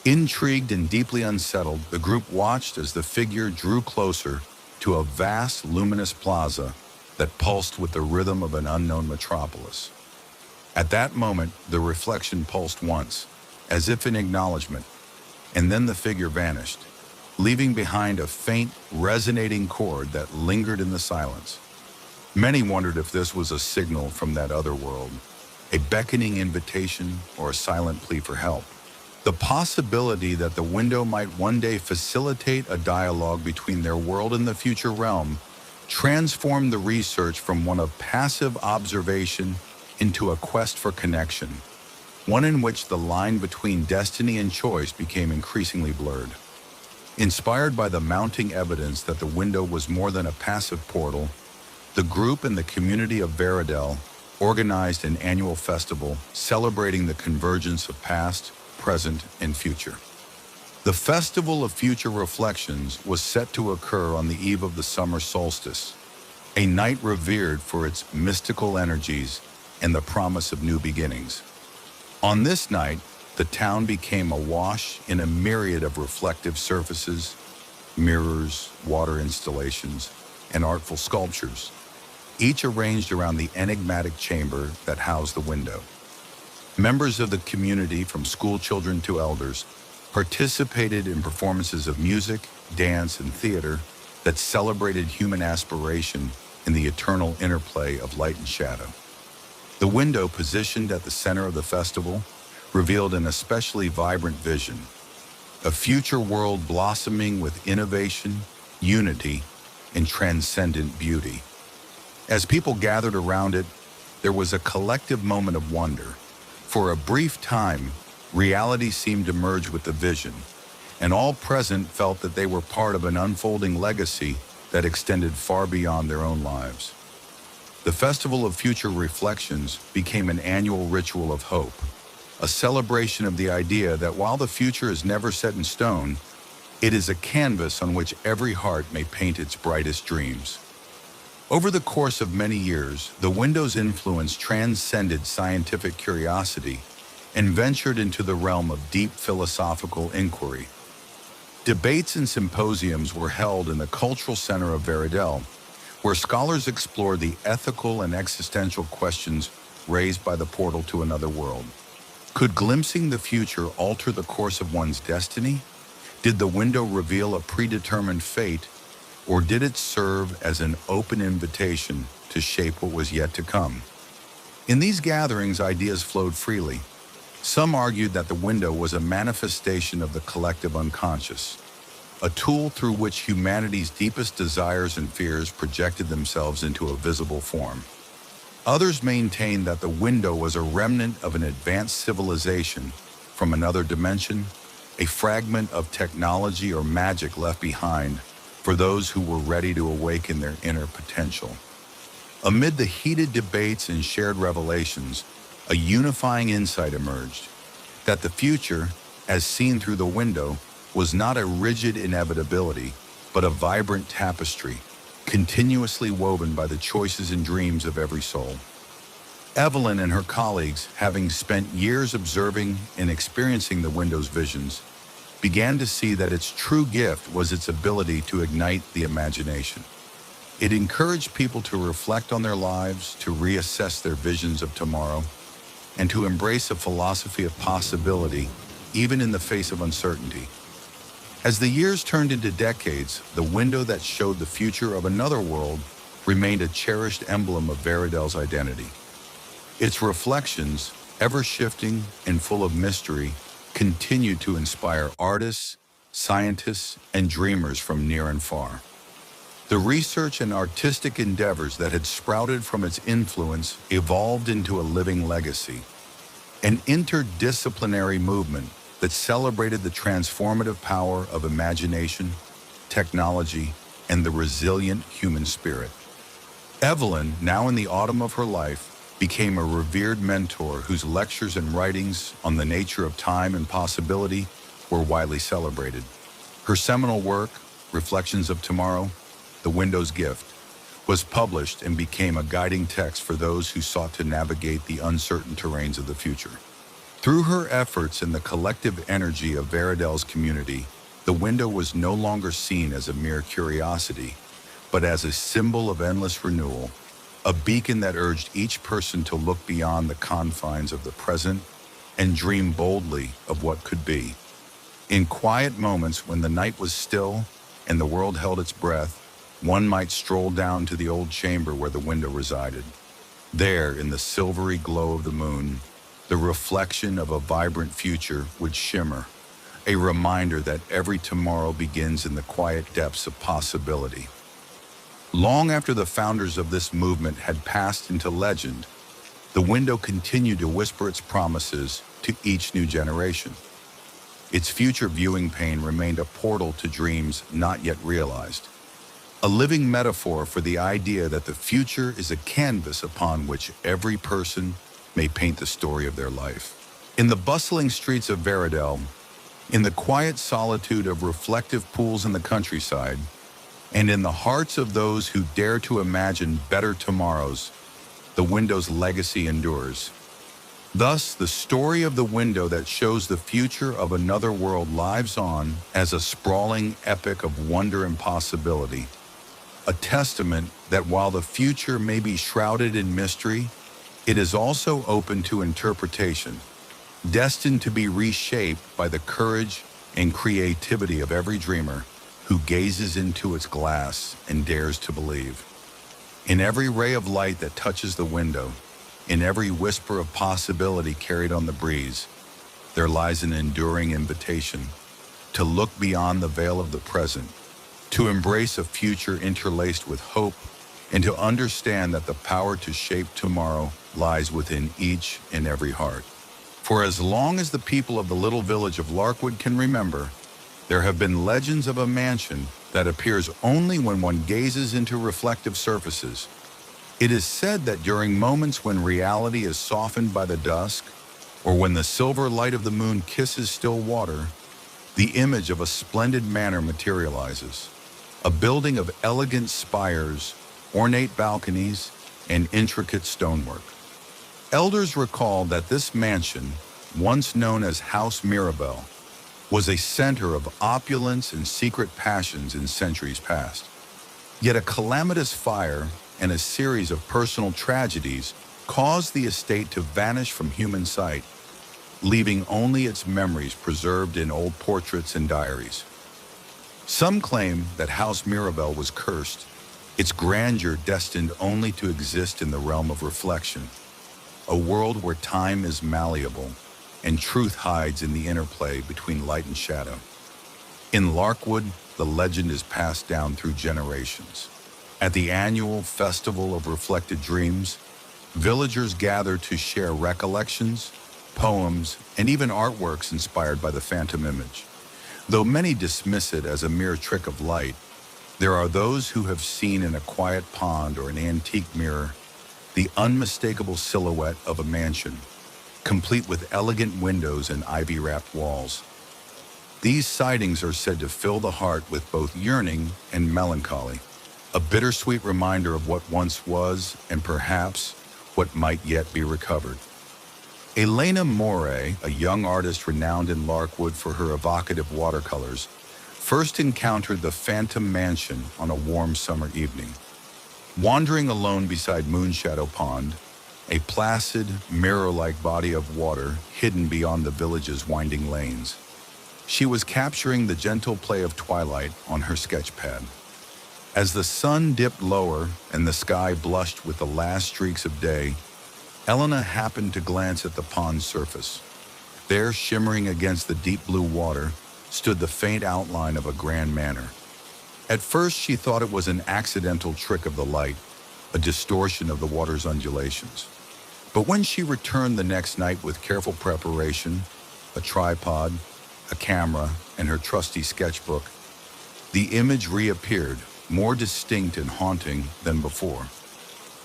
Intrigued and deeply unsettled, the group watched as the figure drew closer to a vast, luminous plaza that pulsed with the rhythm of an unknown metropolis. At that moment, the reflection pulsed once, as if in acknowledgement, and then the figure vanished, leaving behind a faint, resonating chord that lingered in the silence. Many wondered if this was a signal from that other world, a beckoning invitation or a silent plea for help. The possibility that the window might one day facilitate a dialogue between their world and the future realm transformed the research from one of passive observation into a quest for connection, one in which the line between destiny and choice became increasingly blurred. Inspired by the mounting evidence that the window was more than a passive portal, the group and the community of Veridel organized an annual festival celebrating the convergence of past, present, and future. The Festival of Future Reflections was set to occur on the eve of the summer solstice, a night revered for its mystical energies and the promise of new beginnings. On this night, the town became awash in a myriad of reflective surfaces, mirrors, water installations, and artful sculptures, each arranged around the enigmatic chamber that housed the window. Members of the community, from school children to elders, participated in performances of music, dance, and theater that celebrated human aspiration in the eternal interplay of light and shadow. The window, positioned at the center of the festival, revealed an especially vibrant vision, a future world blossoming with innovation, unity, and transcendent beauty. As people gathered around it, there was a collective moment of wonder. For a brief time, reality seemed to merge with the vision, and all present felt that they were part of an unfolding legacy that extended far beyond their own lives. The Festival of Future Reflections became an annual ritual of hope, a celebration of the idea that while the future is never set in stone, it is a canvas on which every heart may paint its brightest dreams. Over the course of many years, the window's influence transcended scientific curiosity and ventured into the realm of deep philosophical inquiry. Debates and symposiums were held in the cultural center of Veridel, where scholars explored the ethical and existential questions raised by the portal to another world. Could glimpsing the future alter the course of one's destiny? Did the window reveal a predetermined fate, or did it serve as an open invitation to shape what was yet to come? In these gatherings, ideas flowed freely. Some argued that the window was a manifestation of the collective unconscious, a tool through which humanity's deepest desires and fears projected themselves into a visible form. Others maintained that the window was a remnant of an advanced civilization from another dimension, a fragment of technology or magic left behind for those who were ready to awaken their inner potential. Amid the heated debates and shared revelations, a unifying insight emerged, that the future, as seen through the window, was not a rigid inevitability, but a vibrant tapestry, continuously woven by the choices and dreams of every soul. Evelyn and her colleagues, having spent years observing and experiencing the window's visions, began to see that its true gift was its ability to ignite the imagination. It encouraged people to reflect on their lives, to reassess their visions of tomorrow, and to embrace a philosophy of possibility, even in the face of uncertainty. As the years turned into decades, the window that showed the future of another world remained a cherished emblem of Veridel's identity. Its reflections, ever shifting and full of mystery, continued to inspire artists, scientists, and dreamers from near and far. The research and artistic endeavors that had sprouted from its influence evolved into a living legacy, an interdisciplinary movement that celebrated the transformative power of imagination, technology, and the resilient human spirit. Evelyn, now in the autumn of her life, became a revered mentor whose lectures and writings on the nature of time and possibility were widely celebrated. Her seminal work, Reflections of Tomorrow, The Window's Gift, was published and became a guiding text for those who sought to navigate the uncertain terrains of the future. Through her efforts and the collective energy of Veridel's community, the window was no longer seen as a mere curiosity, but as a symbol of endless renewal, a beacon that urged each person to look beyond the confines of the present and dream boldly of what could be. In quiet moments when the night was still and the world held its breath, one might stroll down to the old chamber where the window resided. There, in the silvery glow of the moon, the reflection of a vibrant future would shimmer, a reminder that every tomorrow begins in the quiet depths of possibility. Long after the founders of this movement had passed into legend, the window continued to whisper its promises to each new generation. Its future viewing pane remained a portal to dreams not yet realized, a living metaphor for the idea that the future is a canvas upon which every person may paint the story of their life. In the bustling streets of Veridel, in the quiet solitude of reflective pools in the countryside, and in the hearts of those who dare to imagine better tomorrows, the window's legacy endures. Thus, the story of the window that shows the future of another world lives on as a sprawling epic of wonder and possibility, a testament that while the future may be shrouded in mystery, it is also open to interpretation, destined to be reshaped by the courage and creativity of every dreamer who gazes into its glass and dares to believe. In every ray of light that touches the window, in every whisper of possibility carried on the breeze, there lies an enduring invitation to look beyond the veil of the present, to embrace a future interlaced with hope, and to understand that the power to shape tomorrow lies within each and every heart. For as long as the people of the little village of Larkwood can remember, there have been legends of a mansion that appears only when one gazes into reflective surfaces. It is said that during moments when reality is softened by the dusk, or when the silver light of the moon kisses still water, the image of a splendid manor materializes, a building of elegant spires, ornate balconies, and intricate stonework. Elders recall that this mansion, once known as House Mirabelle, was a center of opulence and secret passions in centuries past. Yet a calamitous fire and a series of personal tragedies caused the estate to vanish from human sight, leaving only its memories preserved in old portraits and diaries. Some claim that House Mirabelle was cursed, its grandeur destined only to exist in the realm of reflection, a world where time is malleable and truth hides in the interplay between light and shadow. In Larkwood, the legend is passed down through generations. At the annual Festival of Reflected Dreams, villagers gather to share recollections, poems, and even artworks inspired by the phantom image. Though many dismiss it as a mere trick of light, there are those who have seen in a quiet pond or an antique mirror the unmistakable silhouette of a mansion, complete with elegant windows and ivy-wrapped walls. These sightings are said to fill the heart with both yearning and melancholy, a bittersweet reminder of what once was and perhaps what might yet be recovered. Elena Moray, a young artist renowned in Larkwood for her evocative watercolors, first encountered the phantom mansion on a warm summer evening. Wandering alone beside Moonshadow Pond, a placid, mirror-like body of water hidden beyond the village's winding lanes. She was capturing the gentle play of twilight on her sketchpad. As the sun dipped lower and the sky blushed with the last streaks of day, Elena happened to glance at the pond's surface. There, shimmering against the deep blue water, stood the faint outline of a grand manor. At first, she thought it was an accidental trick of the light, a distortion of the water's undulations. But when she returned the next night with careful preparation, a tripod, a camera, and her trusty sketchbook, the image reappeared, more distinct and haunting than before.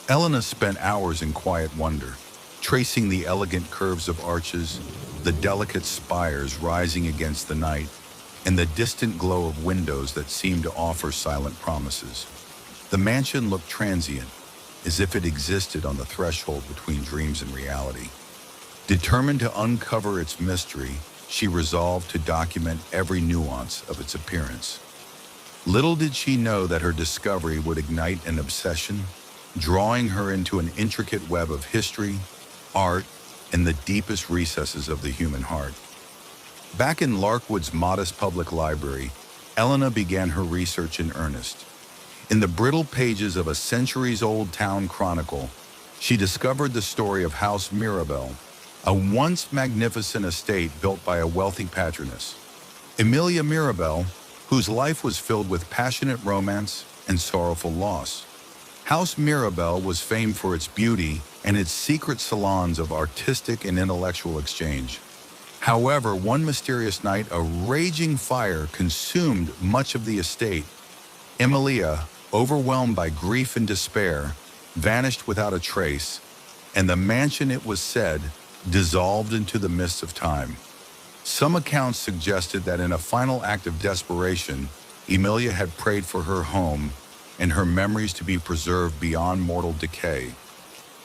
Elena spent hours in quiet wonder, tracing the elegant curves of arches, the delicate spires rising against the night, and the distant glow of windows that seemed to offer silent promises. The mansion looked transient, as if it existed on the threshold between dreams and reality. Determined to uncover its mystery, she resolved to document every nuance of its appearance. Little did she know that her discovery would ignite an obsession, drawing her into an intricate web of history, art, and the deepest recesses of the human heart. Back in Larkwood's modest public library, Elena began her research in earnest. In the brittle pages of a centuries-old town chronicle, she discovered the story of House Mirabelle, a once magnificent estate built by a wealthy patroness. Emilia Mirabelle, whose life was filled with passionate romance and sorrowful loss. House Mirabelle was famed for its beauty and its secret salons of artistic and intellectual exchange. However, one mysterious night, a raging fire consumed much of the estate. Emilia, overwhelmed by grief and despair, vanished without a trace, and the mansion, it was said, dissolved into the mists of time. Some accounts suggested that in a final act of desperation, Emilia had prayed for her home and her memories to be preserved beyond mortal decay.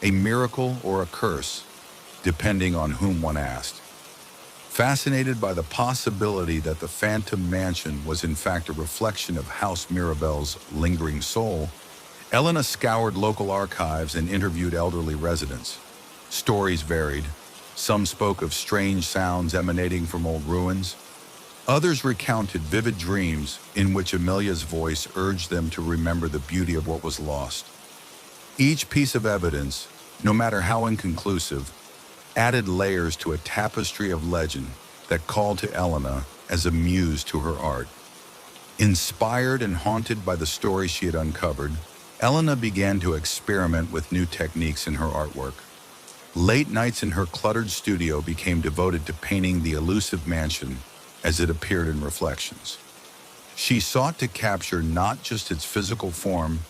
A miracle or a curse, depending on whom one asked. Fascinated by the possibility that the phantom mansion was in fact a reflection of House Mirabelle's lingering soul, Elena scoured local archives and interviewed elderly residents. Stories varied. Some spoke of strange sounds emanating from old ruins. Others recounted vivid dreams in which Emilia's voice urged them to remember the beauty of what was lost. Each piece of evidence, no matter how inconclusive, added layers to a tapestry of legend that called to Elena as a muse to her art. Inspired and haunted by the stories she had uncovered, Elena began to experiment with new techniques in her artwork. Late nights in her cluttered studio became devoted to painting the elusive mansion as it appeared in reflections. She sought to capture not just its physical form,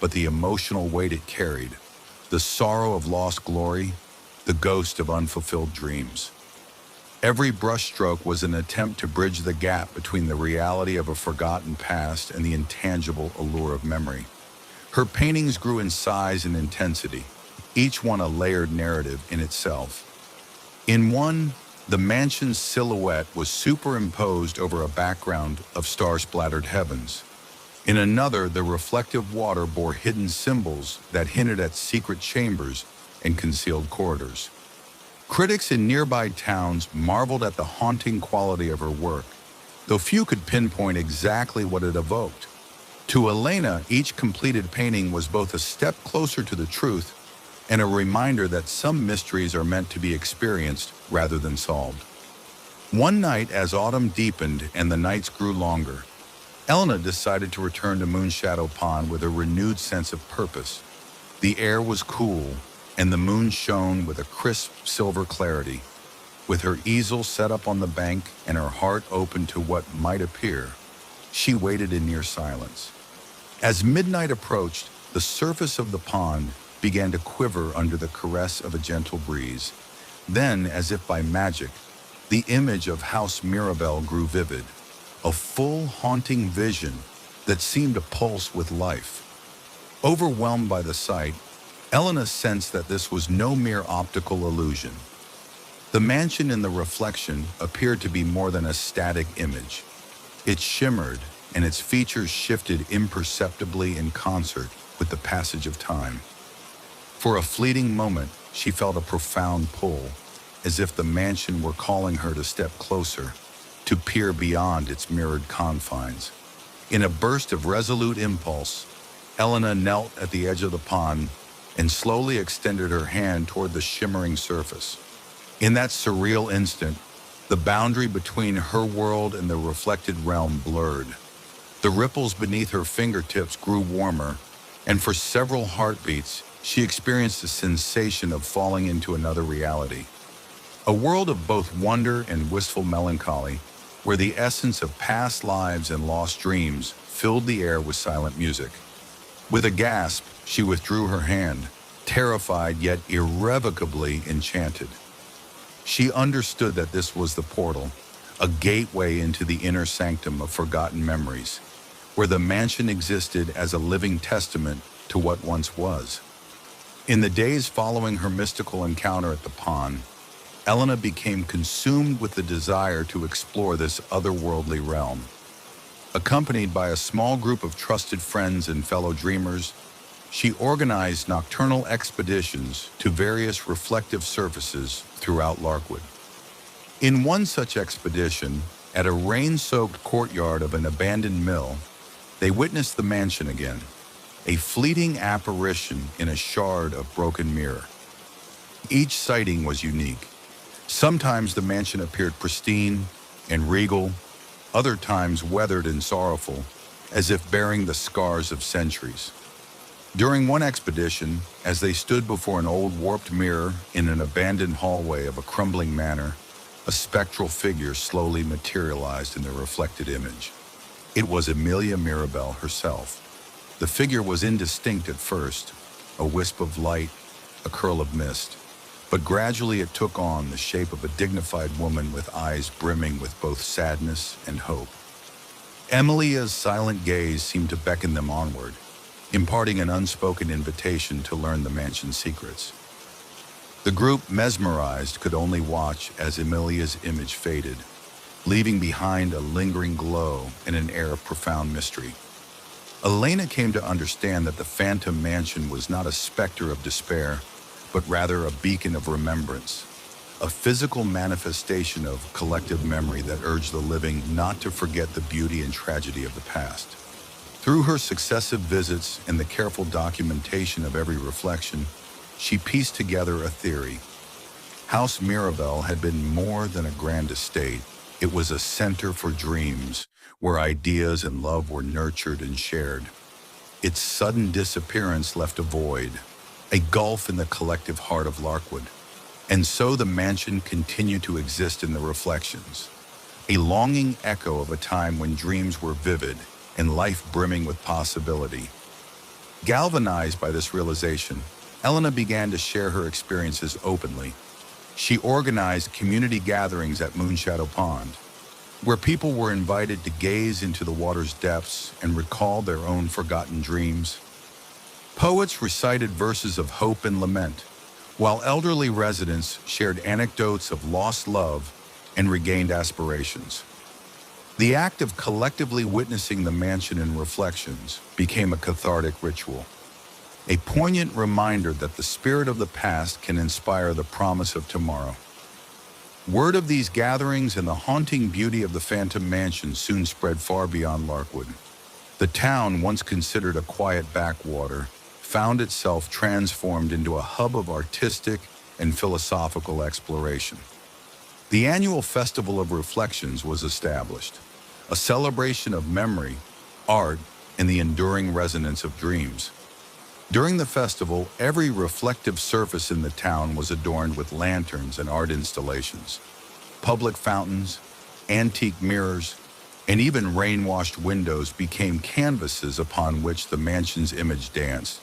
but the emotional weight it carried, the sorrow of lost glory, the ghost of unfulfilled dreams. Every brushstroke was an attempt to bridge the gap between the reality of a forgotten past and the intangible allure of memory. Her paintings grew in size and intensity, each one a layered narrative in itself. In one, the mansion's silhouette was superimposed over a background of star-splattered heavens. In another, the reflective water bore hidden symbols that hinted at secret chambers and concealed corridors. Critics in nearby towns marveled at the haunting quality of her work, though few could pinpoint exactly what it evoked. To Elena, each completed painting was both a step closer to the truth and a reminder that some mysteries are meant to be experienced rather than solved. One night, as autumn deepened and the nights grew longer, Elena decided to return to Moonshadow Pond with a renewed sense of purpose. The air was cool, and the moon shone with a crisp silver clarity. With her easel set up on the bank and her heart open to what might appear, she waited in near silence. As midnight approached, the surface of the pond began to quiver under the caress of a gentle breeze. Then, as if by magic, the image of House Mirabelle grew vivid, a full, haunting vision that seemed to pulse with life. Overwhelmed by the sight, Elena sensed that this was no mere optical illusion. The mansion in the reflection appeared to be more than a static image. It shimmered, and its features shifted imperceptibly in concert with the passage of time. For a fleeting moment, she felt a profound pull, as if the mansion were calling her to step closer, to peer beyond its mirrored confines. In a burst of resolute impulse, Elena knelt at the edge of the pond and slowly extended her hand toward the shimmering surface. In that surreal instant, the boundary between her world and the reflected realm blurred. The ripples beneath her fingertips grew warmer, and for several heartbeats, she experienced a sensation of falling into another reality. A world of both wonder and wistful melancholy, where the essence of past lives and lost dreams filled the air with silent music. With a gasp, she withdrew her hand, terrified yet irrevocably enchanted. She understood that this was the portal, a gateway into the inner sanctum of forgotten memories, where the mansion existed as a living testament to what once was. In the days following her mystical encounter at the pond, Elena became consumed with the desire to explore this otherworldly realm. Accompanied by a small group of trusted friends and fellow dreamers, she organized nocturnal expeditions to various reflective surfaces throughout Larkwood. In one such expedition, at a rain-soaked courtyard of an abandoned mill, they witnessed the mansion again, a fleeting apparition in a shard of broken mirror. Each sighting was unique. Sometimes the mansion appeared pristine and regal, other times weathered and sorrowful, as if bearing the scars of centuries. During one expedition, as they stood before an old warped mirror in an abandoned hallway of a crumbling manor, a spectral figure slowly materialized in the reflected image. It was Emilia Mirabelle herself. The figure was indistinct at first, a wisp of light, a curl of mist, but gradually it took on the shape of a dignified woman with eyes brimming with both sadness and hope. Emilia's silent gaze seemed to beckon them onward, imparting an unspoken invitation to learn the mansion's secrets. The group, mesmerized, could only watch as Emilia's image faded, leaving behind a lingering glow and an air of profound mystery. Elena came to understand that the phantom mansion was not a specter of despair, but rather a beacon of remembrance, a physical manifestation of collective memory that urged the living not to forget the beauty and tragedy of the past. Through her successive visits and the careful documentation of every reflection, she pieced together a theory. House Mirabelle had been more than a grand estate. It was a center for dreams, where ideas and love were nurtured and shared. Its sudden disappearance left a void, a gulf in the collective heart of Larkwood. And so the mansion continued to exist in the reflections, a longing echo of a time when dreams were vivid and life brimming with possibility. Galvanized by this realization, Elena began to share her experiences openly. She organized community gatherings at Moonshadow Pond, where people were invited to gaze into the water's depths and recall their own forgotten dreams. Poets recited verses of hope and lament, while elderly residents shared anecdotes of lost love and regained aspirations. The act of collectively witnessing the mansion in reflections became a cathartic ritual, a poignant reminder that the spirit of the past can inspire the promise of tomorrow. Word of these gatherings and the haunting beauty of the Phantom Mansion soon spread far beyond Larkwood. The town, once considered a quiet backwater, found itself transformed into a hub of artistic and philosophical exploration. The annual Festival of Reflections was established, a celebration of memory, art, and the enduring resonance of dreams. During the festival, every reflective surface in the town was adorned with lanterns and art installations, public fountains, antique mirrors, and even rain-washed windows became canvases upon which the mansion's image danced.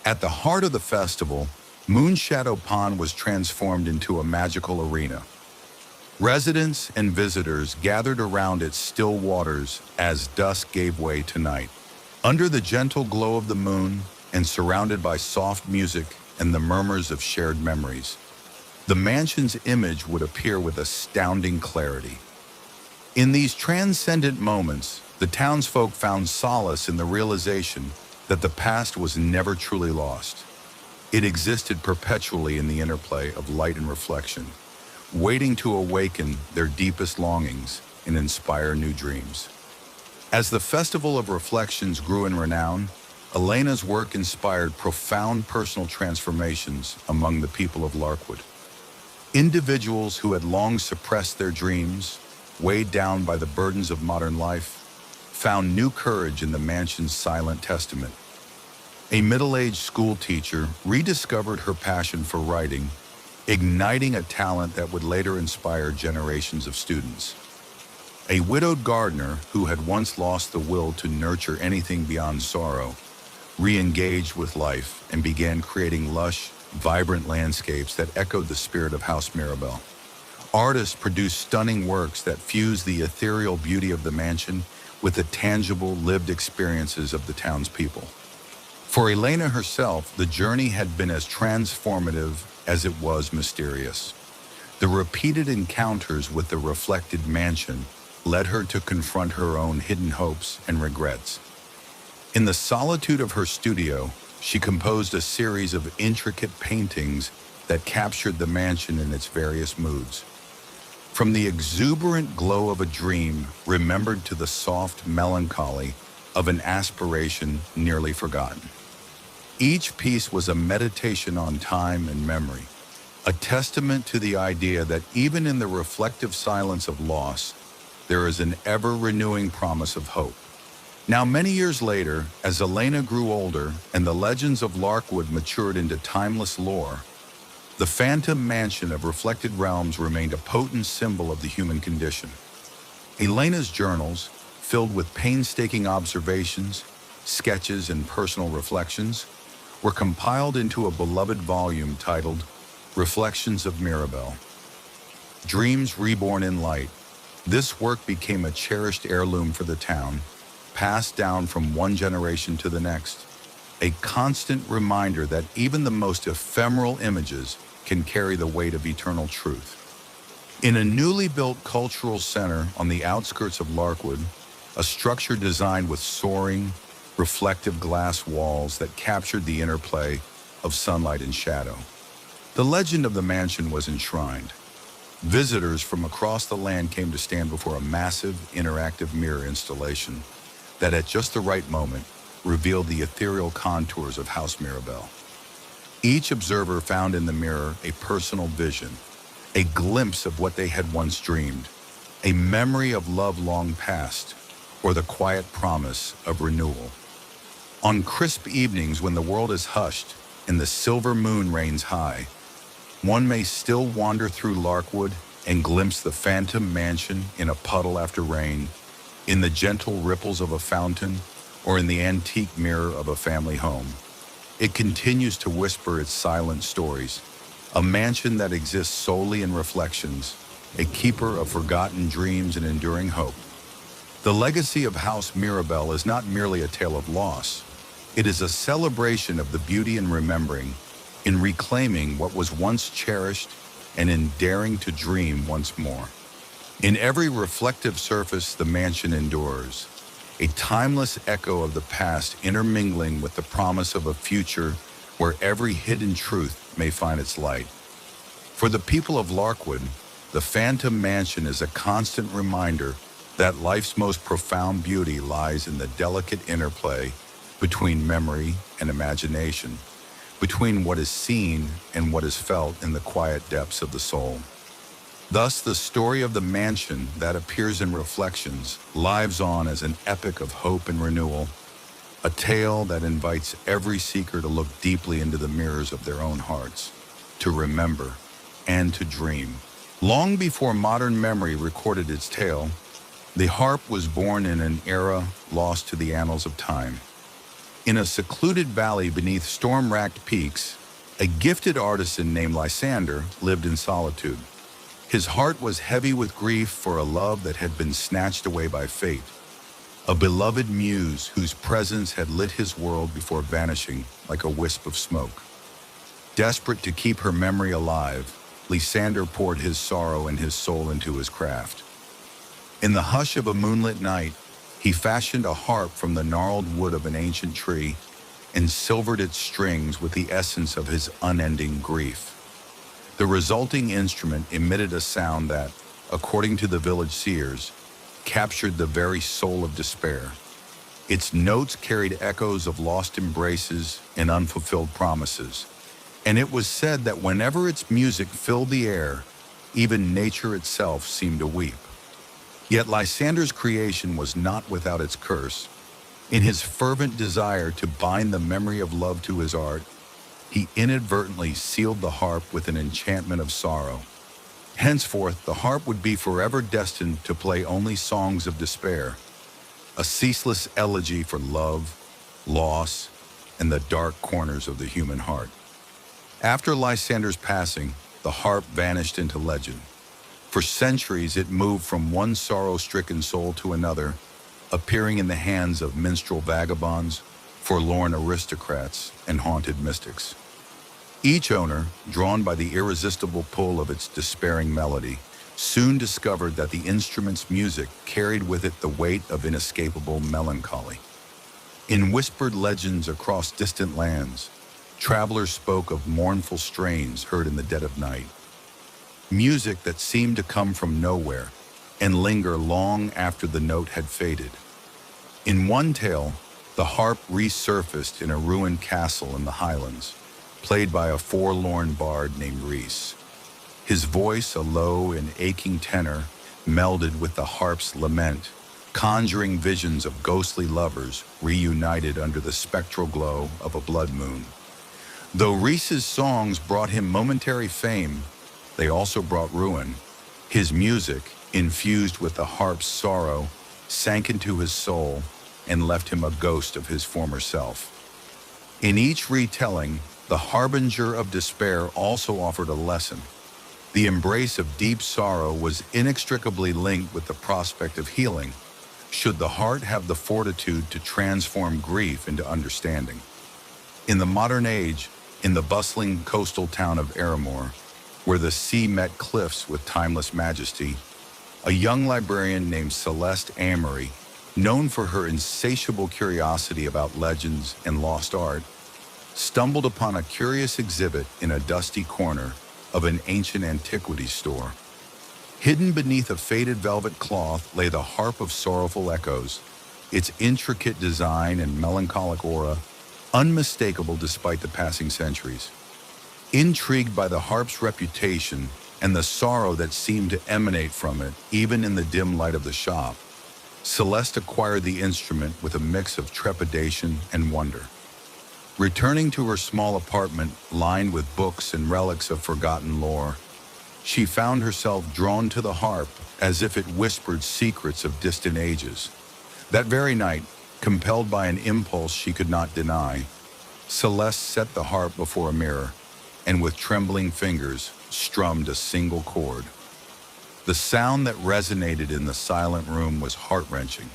At the heart of the festival, Moonshadow Pond was transformed into a magical arena. Residents and visitors gathered around its still waters as dusk gave way to night. Under the gentle glow of the moon and surrounded by soft music and the murmurs of shared memories, the mansion's image would appear with astounding clarity. In these transcendent moments, the townsfolk found solace in the realization that the past was never truly lost. It existed perpetually in the interplay of light and reflection, waiting to awaken their deepest longings and inspire new dreams. As the Festival of Reflections grew in renown, Elena's work inspired profound personal transformations among the people of Larkwood. Individuals who had long suppressed their dreams, weighed down by the burdens of modern life, found new courage in the mansion's silent testament. A middle-aged school teacher rediscovered her passion for writing, igniting a talent that would later inspire generations of students. A widowed gardener who had once lost the will to nurture anything beyond sorrow, re-engaged with life and began creating lush, vibrant landscapes that echoed the spirit of House Mirabelle. Artists produced stunning works that fused the ethereal beauty of the mansion with the tangible, lived experiences of the townspeople. For Elena herself, the journey had been as transformative as it was mysterious. The repeated encounters with the reflected mansion led her to confront her own hidden hopes and regrets. In the solitude of her studio, she composed a series of intricate paintings that captured the mansion in its various moods. From the exuberant glow of a dream remembered to the soft melancholy of an aspiration nearly forgotten. Each piece was a meditation on time and memory, a testament to the idea that even in the reflective silence of loss, there is an ever-renewing promise of hope. Now, many years later, as Elena grew older and the legends of Larkwood matured into timeless lore, the phantom mansion of reflected realms remained a potent symbol of the human condition. Elena's journals, filled with painstaking observations, sketches, and personal reflections, were compiled into a beloved volume titled Reflections of Mirabelle. Dreams Reborn in Light. This work became a cherished heirloom for the town, passed down from one generation to the next, a constant reminder that even the most ephemeral images can carry the weight of eternal truth. In a newly built cultural center on the outskirts of Larkwood, a structure designed with soaring, reflective glass walls that captured the interplay of sunlight and shadow, the legend of the mansion was enshrined. Visitors from across the land came to stand before a massive, interactive mirror installation that at just the right moment revealed the ethereal contours of House Mirabelle. Each observer found in the mirror a personal vision, a glimpse of what they had once dreamed, a memory of love long past, or the quiet promise of renewal. On crisp evenings when the world is hushed and the silver moon reigns high, one may still wander through Larkwood and glimpse the phantom mansion in a puddle after rain, in the gentle ripples of a fountain, or in the antique mirror of a family home. It continues to whisper its silent stories, a mansion that exists solely in reflections, a keeper of forgotten dreams and enduring hope. The legacy of House Mirabelle is not merely a tale of loss. It is a celebration of the beauty in remembering, in reclaiming what was once cherished, and in daring to dream once more. In every reflective surface the mansion endures, a timeless echo of the past intermingling with the promise of a future where every hidden truth may find its light. For the people of Larkwood, the Phantom Mansion is a constant reminder that life's most profound beauty lies in the delicate interplay between memory and imagination, between what is seen and what is felt in the quiet depths of the soul. Thus, the story of the mansion that appears in Reflections lives on as an epic of hope and renewal, a tale that invites every seeker to look deeply into the mirrors of their own hearts, to remember and to dream. Long before modern memory recorded its tale, the harp was born in an era lost to the annals of time. In a secluded valley beneath storm-racked peaks, a gifted artisan named Lysander lived in solitude. His heart was heavy with grief for a love that had been snatched away by fate, a beloved muse whose presence had lit his world before vanishing like a wisp of smoke. Desperate to keep her memory alive, Lysander poured his sorrow and his soul into his craft. In the hush of a moonlit night, he fashioned a harp from the gnarled wood of an ancient tree and silvered its strings with the essence of his unending grief. The resulting instrument emitted a sound that, according to the village seers, captured the very soul of despair. Its notes carried echoes of lost embraces and unfulfilled promises, and it was said that whenever its music filled the air, even nature itself seemed to weep. Yet Lysander's creation was not without its curse. In his fervent desire to bind the memory of love to his art, he inadvertently sealed the harp with an enchantment of sorrow. Henceforth, the harp would be forever destined to play only songs of despair, a ceaseless elegy for love, loss, and the dark corners of the human heart. After Lysander's passing, the harp vanished into legend. For centuries, it moved from one sorrow-stricken soul to another, appearing in the hands of minstrel vagabonds, forlorn aristocrats, and haunted mystics. Each owner, drawn by the irresistible pull of its despairing melody, soon discovered that the instrument's music carried with it the weight of inescapable melancholy. In whispered legends across distant lands, travelers spoke of mournful strains heard in the dead of night, music that seemed to come from nowhere and linger long after the note had faded. In one tale, the harp resurfaced in a ruined castle in the Highlands, played by a forlorn bard named Rhys. His voice, a low and aching tenor, melded with the harp's lament, conjuring visions of ghostly lovers reunited under the spectral glow of a blood moon. Though Rhys's songs brought him momentary fame, they also brought ruin. His music, infused with the harp's sorrow, sank into his soul and left him a ghost of his former self. In each retelling, the harbinger of despair also offered a lesson. The embrace of deep sorrow was inextricably linked with the prospect of healing, should the heart have the fortitude to transform grief into understanding. In the modern age, in the bustling coastal town of Aramore, where the sea met cliffs with timeless majesty, a young librarian named Celeste Amory, known for her insatiable curiosity about legends and lost art, stumbled upon a curious exhibit in a dusty corner of an ancient antiquities store. Hidden beneath a faded velvet cloth lay the harp of sorrowful echoes, its intricate design and melancholic aura unmistakable despite the passing centuries. Intrigued by the harp's reputation and the sorrow that seemed to emanate from it, even in the dim light of the shop, Celeste acquired the instrument with a mix of trepidation and wonder. Returning to her small apartment lined with books and relics of forgotten lore, she found herself drawn to the harp as if it whispered secrets of distant ages. That very night, compelled by an impulse she could not deny, Celeste set the harp before a mirror and with trembling fingers strummed a single chord. The sound that resonated in the silent room was heart-wrenching,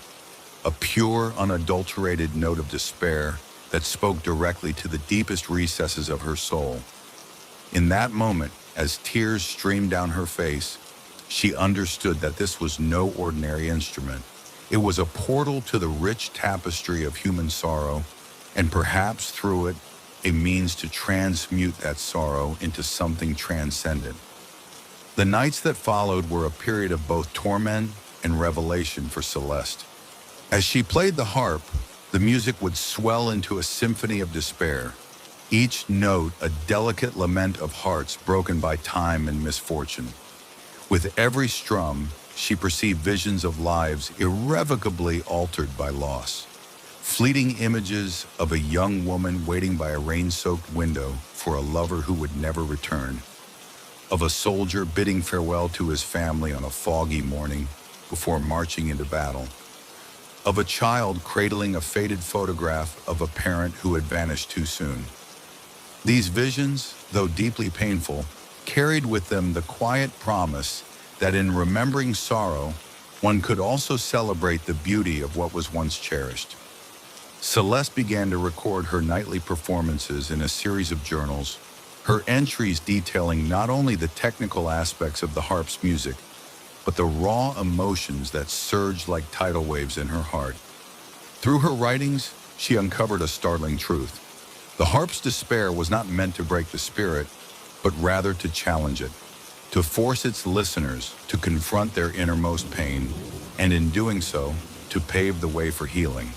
a pure, unadulterated note of despair that spoke directly to the deepest recesses of her soul. In that moment, as tears streamed down her face, she understood that this was no ordinary instrument. It was a portal to the rich tapestry of human sorrow, and perhaps through it, a means to transmute that sorrow into something transcendent. The nights that followed were a period of both torment and revelation for Celeste. As she played the harp, the music would swell into a symphony of despair, each note a delicate lament of hearts broken by time and misfortune. With every strum, she perceived visions of lives irrevocably altered by loss. Fleeting images of a young woman waiting by a rain-soaked window for a lover who would never return, of a soldier bidding farewell to his family on a foggy morning before marching into battle, of a child cradling a faded photograph of a parent who had vanished too soon. These visions, though deeply painful, carried with them the quiet promise that in remembering sorrow, one could also celebrate the beauty of what was once cherished. Celeste began to record her nightly performances in a series of journals, her entries detailing not only the technical aspects of the harp's music, but the raw emotions that surged like tidal waves in her heart. Through her writings, she uncovered a startling truth. The harp's despair was not meant to break the spirit, but rather to challenge it, to force its listeners to confront their innermost pain, and in doing so, to pave the way for healing.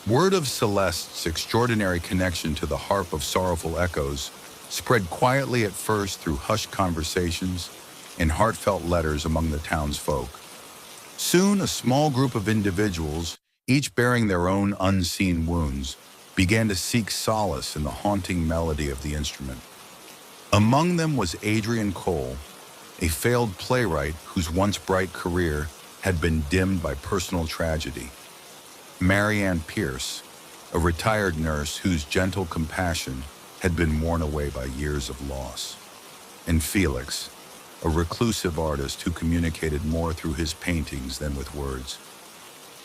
Word of Celeste's extraordinary connection to the harp of sorrowful echoes spread quietly at first through hushed conversations and heartfelt letters among the townsfolk. Soon, a small group of individuals, each bearing their own unseen wounds, began to seek solace in the haunting melody of the instrument. Among them was Adrian Cole, a failed playwright whose once bright career had been dimmed by personal tragedy. Marianne Pierce, a retired nurse whose gentle compassion had been worn away by years of loss. And Felix, a reclusive artist who communicated more through his paintings than with words.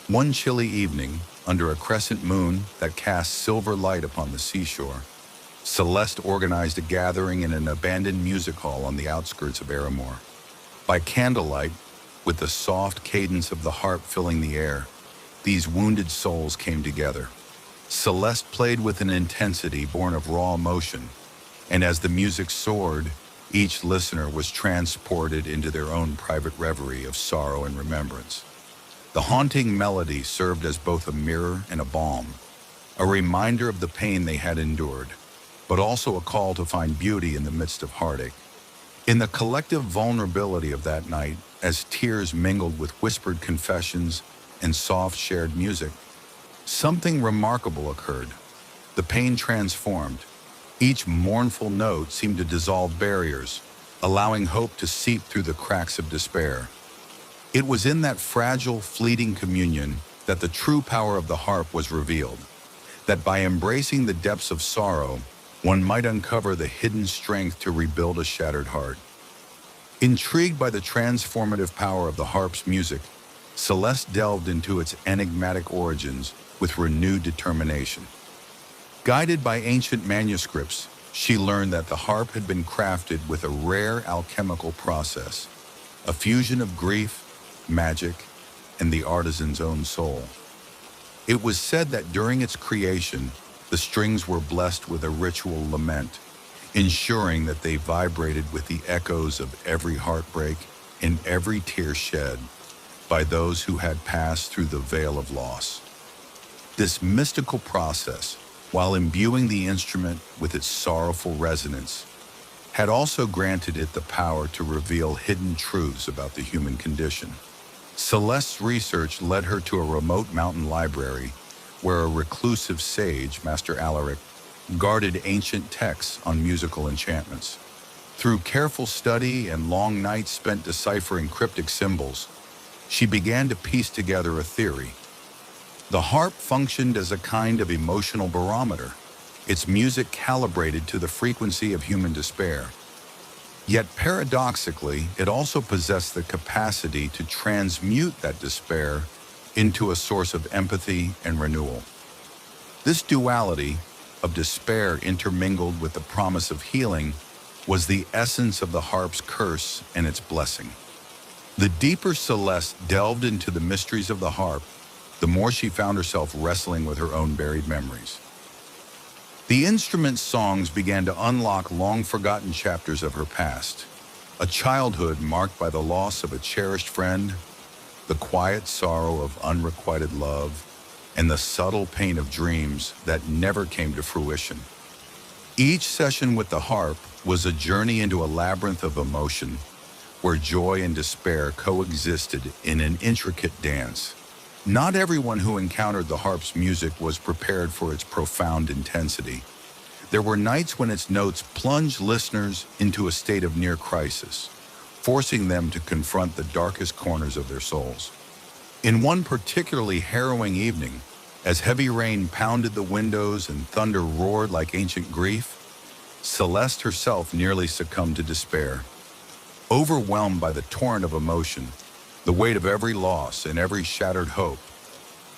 One chilly evening, under a crescent moon that cast silver light upon the seashore, Celeste organized a gathering in an abandoned music hall on the outskirts of Aramore. By candlelight, with the soft cadence of the harp filling the air, these wounded souls came together. Celeste played with an intensity born of raw emotion, and as the music soared, each listener was transported into their own private reverie of sorrow and remembrance. The haunting melody served as both a mirror and a balm, a reminder of the pain they had endured, but also a call to find beauty in the midst of heartache. In the collective vulnerability of that night, as tears mingled with whispered confessions and soft shared music, something remarkable occurred. The pain transformed. Each mournful note seemed to dissolve barriers, allowing hope to seep through the cracks of despair. It was in that fragile, fleeting communion that the true power of the harp was revealed, that by embracing the depths of sorrow, one might uncover the hidden strength to rebuild a shattered heart. Intrigued by the transformative power of the harp's music, Celeste delved into its enigmatic origins with renewed determination. Guided by ancient manuscripts, she learned that the harp had been crafted with a rare alchemical process, a fusion of grief, magic, and the artisan's own soul. It was said that during its creation, the strings were blessed with a ritual lament, ensuring that they vibrated with the echoes of every heartbreak and every tear shed by those who had passed through the veil of loss. This mystical process, while imbuing the instrument with its sorrowful resonance, had also granted it the power to reveal hidden truths about the human condition. Celeste's research led her to a remote mountain library where a reclusive sage, Master Alaric, guarded ancient texts on musical enchantments. Through careful study and long nights spent deciphering cryptic symbols, she began to piece together a theory. The harp functioned as a kind of emotional barometer, its music calibrated to the frequency of human despair. Yet paradoxically, it also possessed the capacity to transmute that despair into a source of empathy and renewal. This duality of despair intermingled with the promise of healing was the essence of the harp's curse and its blessing. The deeper Celeste delved into the mysteries of the harp, the more she found herself wrestling with her own buried memories. The instrument's songs began to unlock long-forgotten chapters of her past, a childhood marked by the loss of a cherished friend, the quiet sorrow of unrequited love, and the subtle pain of dreams that never came to fruition. Each session with the harp was a journey into a labyrinth of emotion, where joy and despair coexisted in an intricate dance. Not everyone who encountered the harp's music was prepared for its profound intensity. There were nights when its notes plunged listeners into a state of near crisis, forcing them to confront the darkest corners of their souls. In one particularly harrowing evening, as heavy rain pounded the windows and thunder roared like ancient grief, Celeste herself nearly succumbed to despair. Overwhelmed by the torrent of emotion, the weight of every loss and every shattered hope,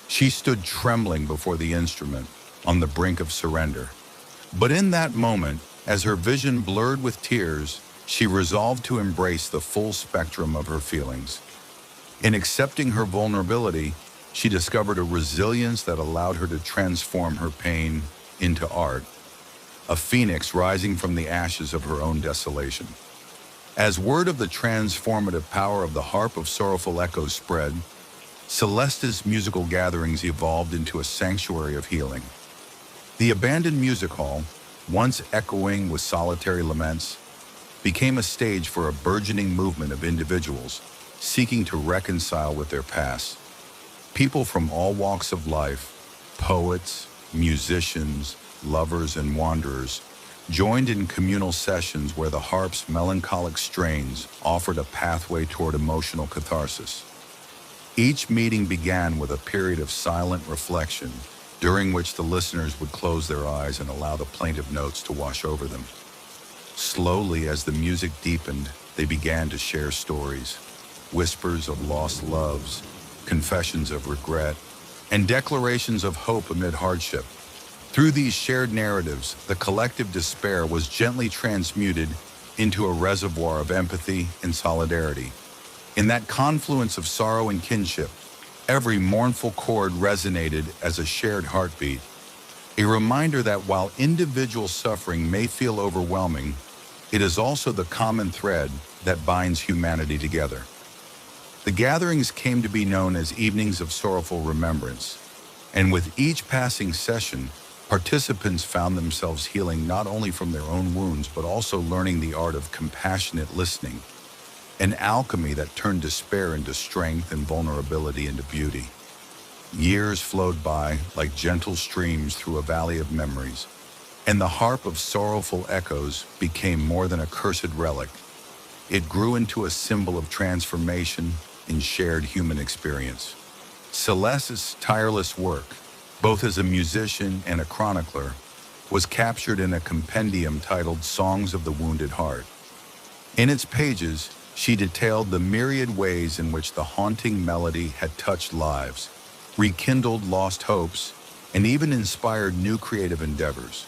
she stood trembling before the instrument, on the brink of surrender. But in that moment, as her vision blurred with tears, she resolved to embrace the full spectrum of her feelings. In accepting her vulnerability, she discovered a resilience that allowed her to transform her pain into art, a phoenix rising from the ashes of her own desolation. As word of the transformative power of the harp of sorrowful echoes spread, Celeste's musical gatherings evolved into a sanctuary of healing. The abandoned music hall, once echoing with solitary laments, became a stage for a burgeoning movement of individuals seeking to reconcile with their past. People from all walks of life, poets, musicians, lovers, and wanderers, joined in communal sessions where the harp's melancholic strains offered a pathway toward emotional catharsis. Each meeting began with a period of silent reflection, during which the listeners would close their eyes and allow the plaintive notes to wash over them. Slowly, as the music deepened, they began to share stories, whispers of lost loves, confessions of regret, and declarations of hope amid hardship. Through these shared narratives, the collective despair was gently transmuted into a reservoir of empathy and solidarity. In that confluence of sorrow and kinship, every mournful chord resonated as a shared heartbeat, a reminder that while individual suffering may feel overwhelming, it is also the common thread that binds humanity together. The gatherings came to be known as evenings of sorrowful remembrance, and with each passing session, participants found themselves healing not only from their own wounds but also learning the art of compassionate listening, an alchemy that turned despair into strength and vulnerability into beauty. Years flowed by like gentle streams through a valley of memories, and the harp of sorrowful echoes became more than a cursed relic. It grew into a symbol of transformation and shared human experience. Celeste's tireless work, both as a musician and a chronicler, was captured in a compendium titled Songs of the Wounded Heart. In its pages, she detailed the myriad ways in which the haunting melody had touched lives, rekindled lost hopes, and even inspired new creative endeavors.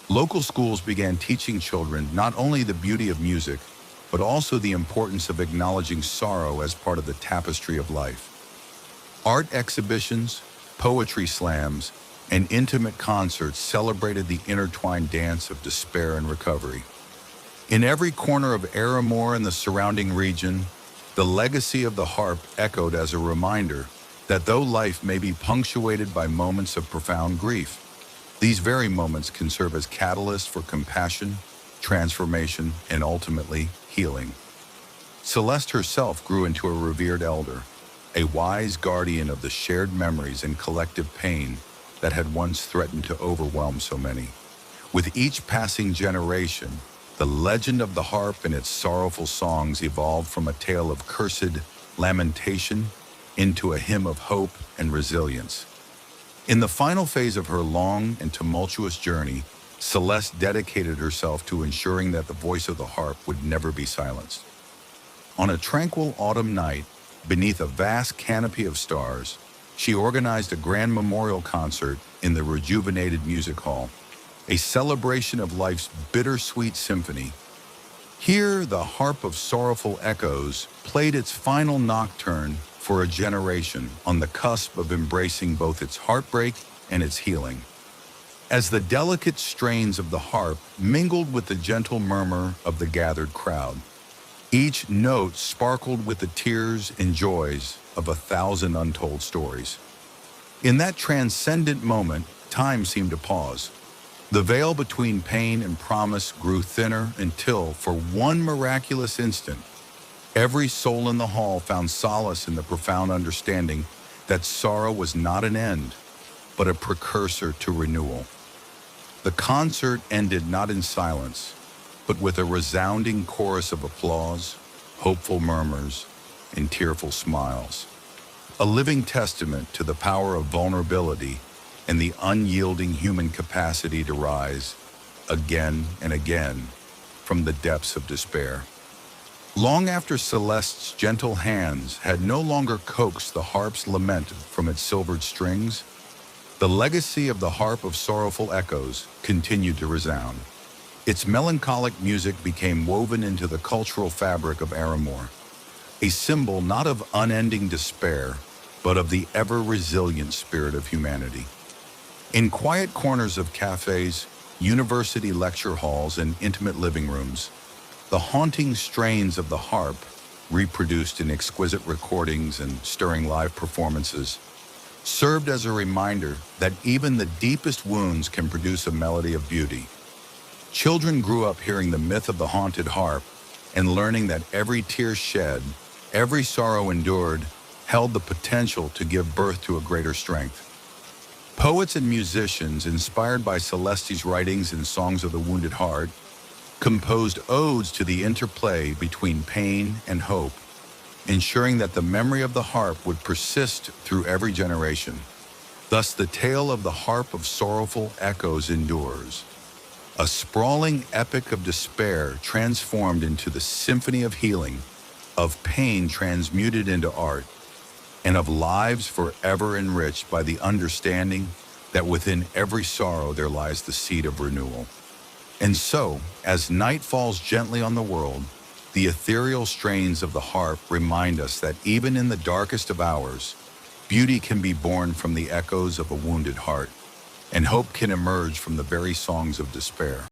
Local schools began teaching children not only the beauty of music, but also the importance of acknowledging sorrow as part of the tapestry of life. Art exhibitions, poetry slams, and intimate concerts celebrated the intertwined dance of despair and recovery. In every corner of Aramore and the surrounding region, the legacy of the harp echoed as a reminder that though life may be punctuated by moments of profound grief, these very moments can serve as catalysts for compassion, transformation, and ultimately, healing. Celeste herself grew into a revered elder, a wise guardian of the shared memories and collective pain that had once threatened to overwhelm so many. With each passing generation, the legend of the harp and its sorrowful songs evolved from a tale of cursed lamentation into a hymn of hope and resilience. In the final phase of her long and tumultuous journey, Celeste dedicated herself to ensuring that the voice of the harp would never be silenced. On a tranquil autumn night, beneath a vast canopy of stars, she organized a grand memorial concert in the rejuvenated music hall, a celebration of life's bittersweet symphony. Here, the harp of sorrowful echoes played its final nocturne for a generation on the cusp of embracing both its heartbreak and its healing. As the delicate strains of the harp mingled with the gentle murmur of the gathered crowd, each note sparkled with the tears and joys of 1,000 untold stories. In that transcendent moment, time seemed to pause. The veil between pain and promise grew thinner until, for one miraculous instant, every soul in the hall found solace in the profound understanding that sorrow was not an end, but a precursor to renewal. The concert ended not in silence, but with a resounding chorus of applause, hopeful murmurs, and tearful smiles. A living testament to the power of vulnerability and the unyielding human capacity to rise, again and again, from the depths of despair. Long after Celeste's gentle hands had no longer coaxed the harp's lament from its silvered strings, the legacy of the harp of sorrowful echoes continued to resound. Its melancholic music became woven into the cultural fabric of Aramore, a symbol not of unending despair, but of the ever-resilient spirit of humanity. In quiet corners of cafes, university lecture halls, and intimate living rooms. The haunting strains of the harp, reproduced in exquisite recordings and stirring live performances, served as a reminder that even the deepest wounds can produce a melody of beauty. Children grew up hearing the myth of the haunted harp and learning that every tear shed, every sorrow endured, held the potential to give birth to a greater strength. Poets and musicians, inspired by Celeste's writings and songs of the wounded heart, composed odes to the interplay between pain and hope, ensuring that the memory of the harp would persist through every generation. Thus, the tale of the harp of sorrowful echoes endures, a sprawling epic of despair transformed into the symphony of healing, of pain transmuted into art, and of lives forever enriched by the understanding that within every sorrow there lies the seed of renewal. And so, as night falls gently on the world, the ethereal strains of the harp remind us that even in the darkest of hours, beauty can be born from the echoes of a wounded heart, and hope can emerge from the very songs of despair.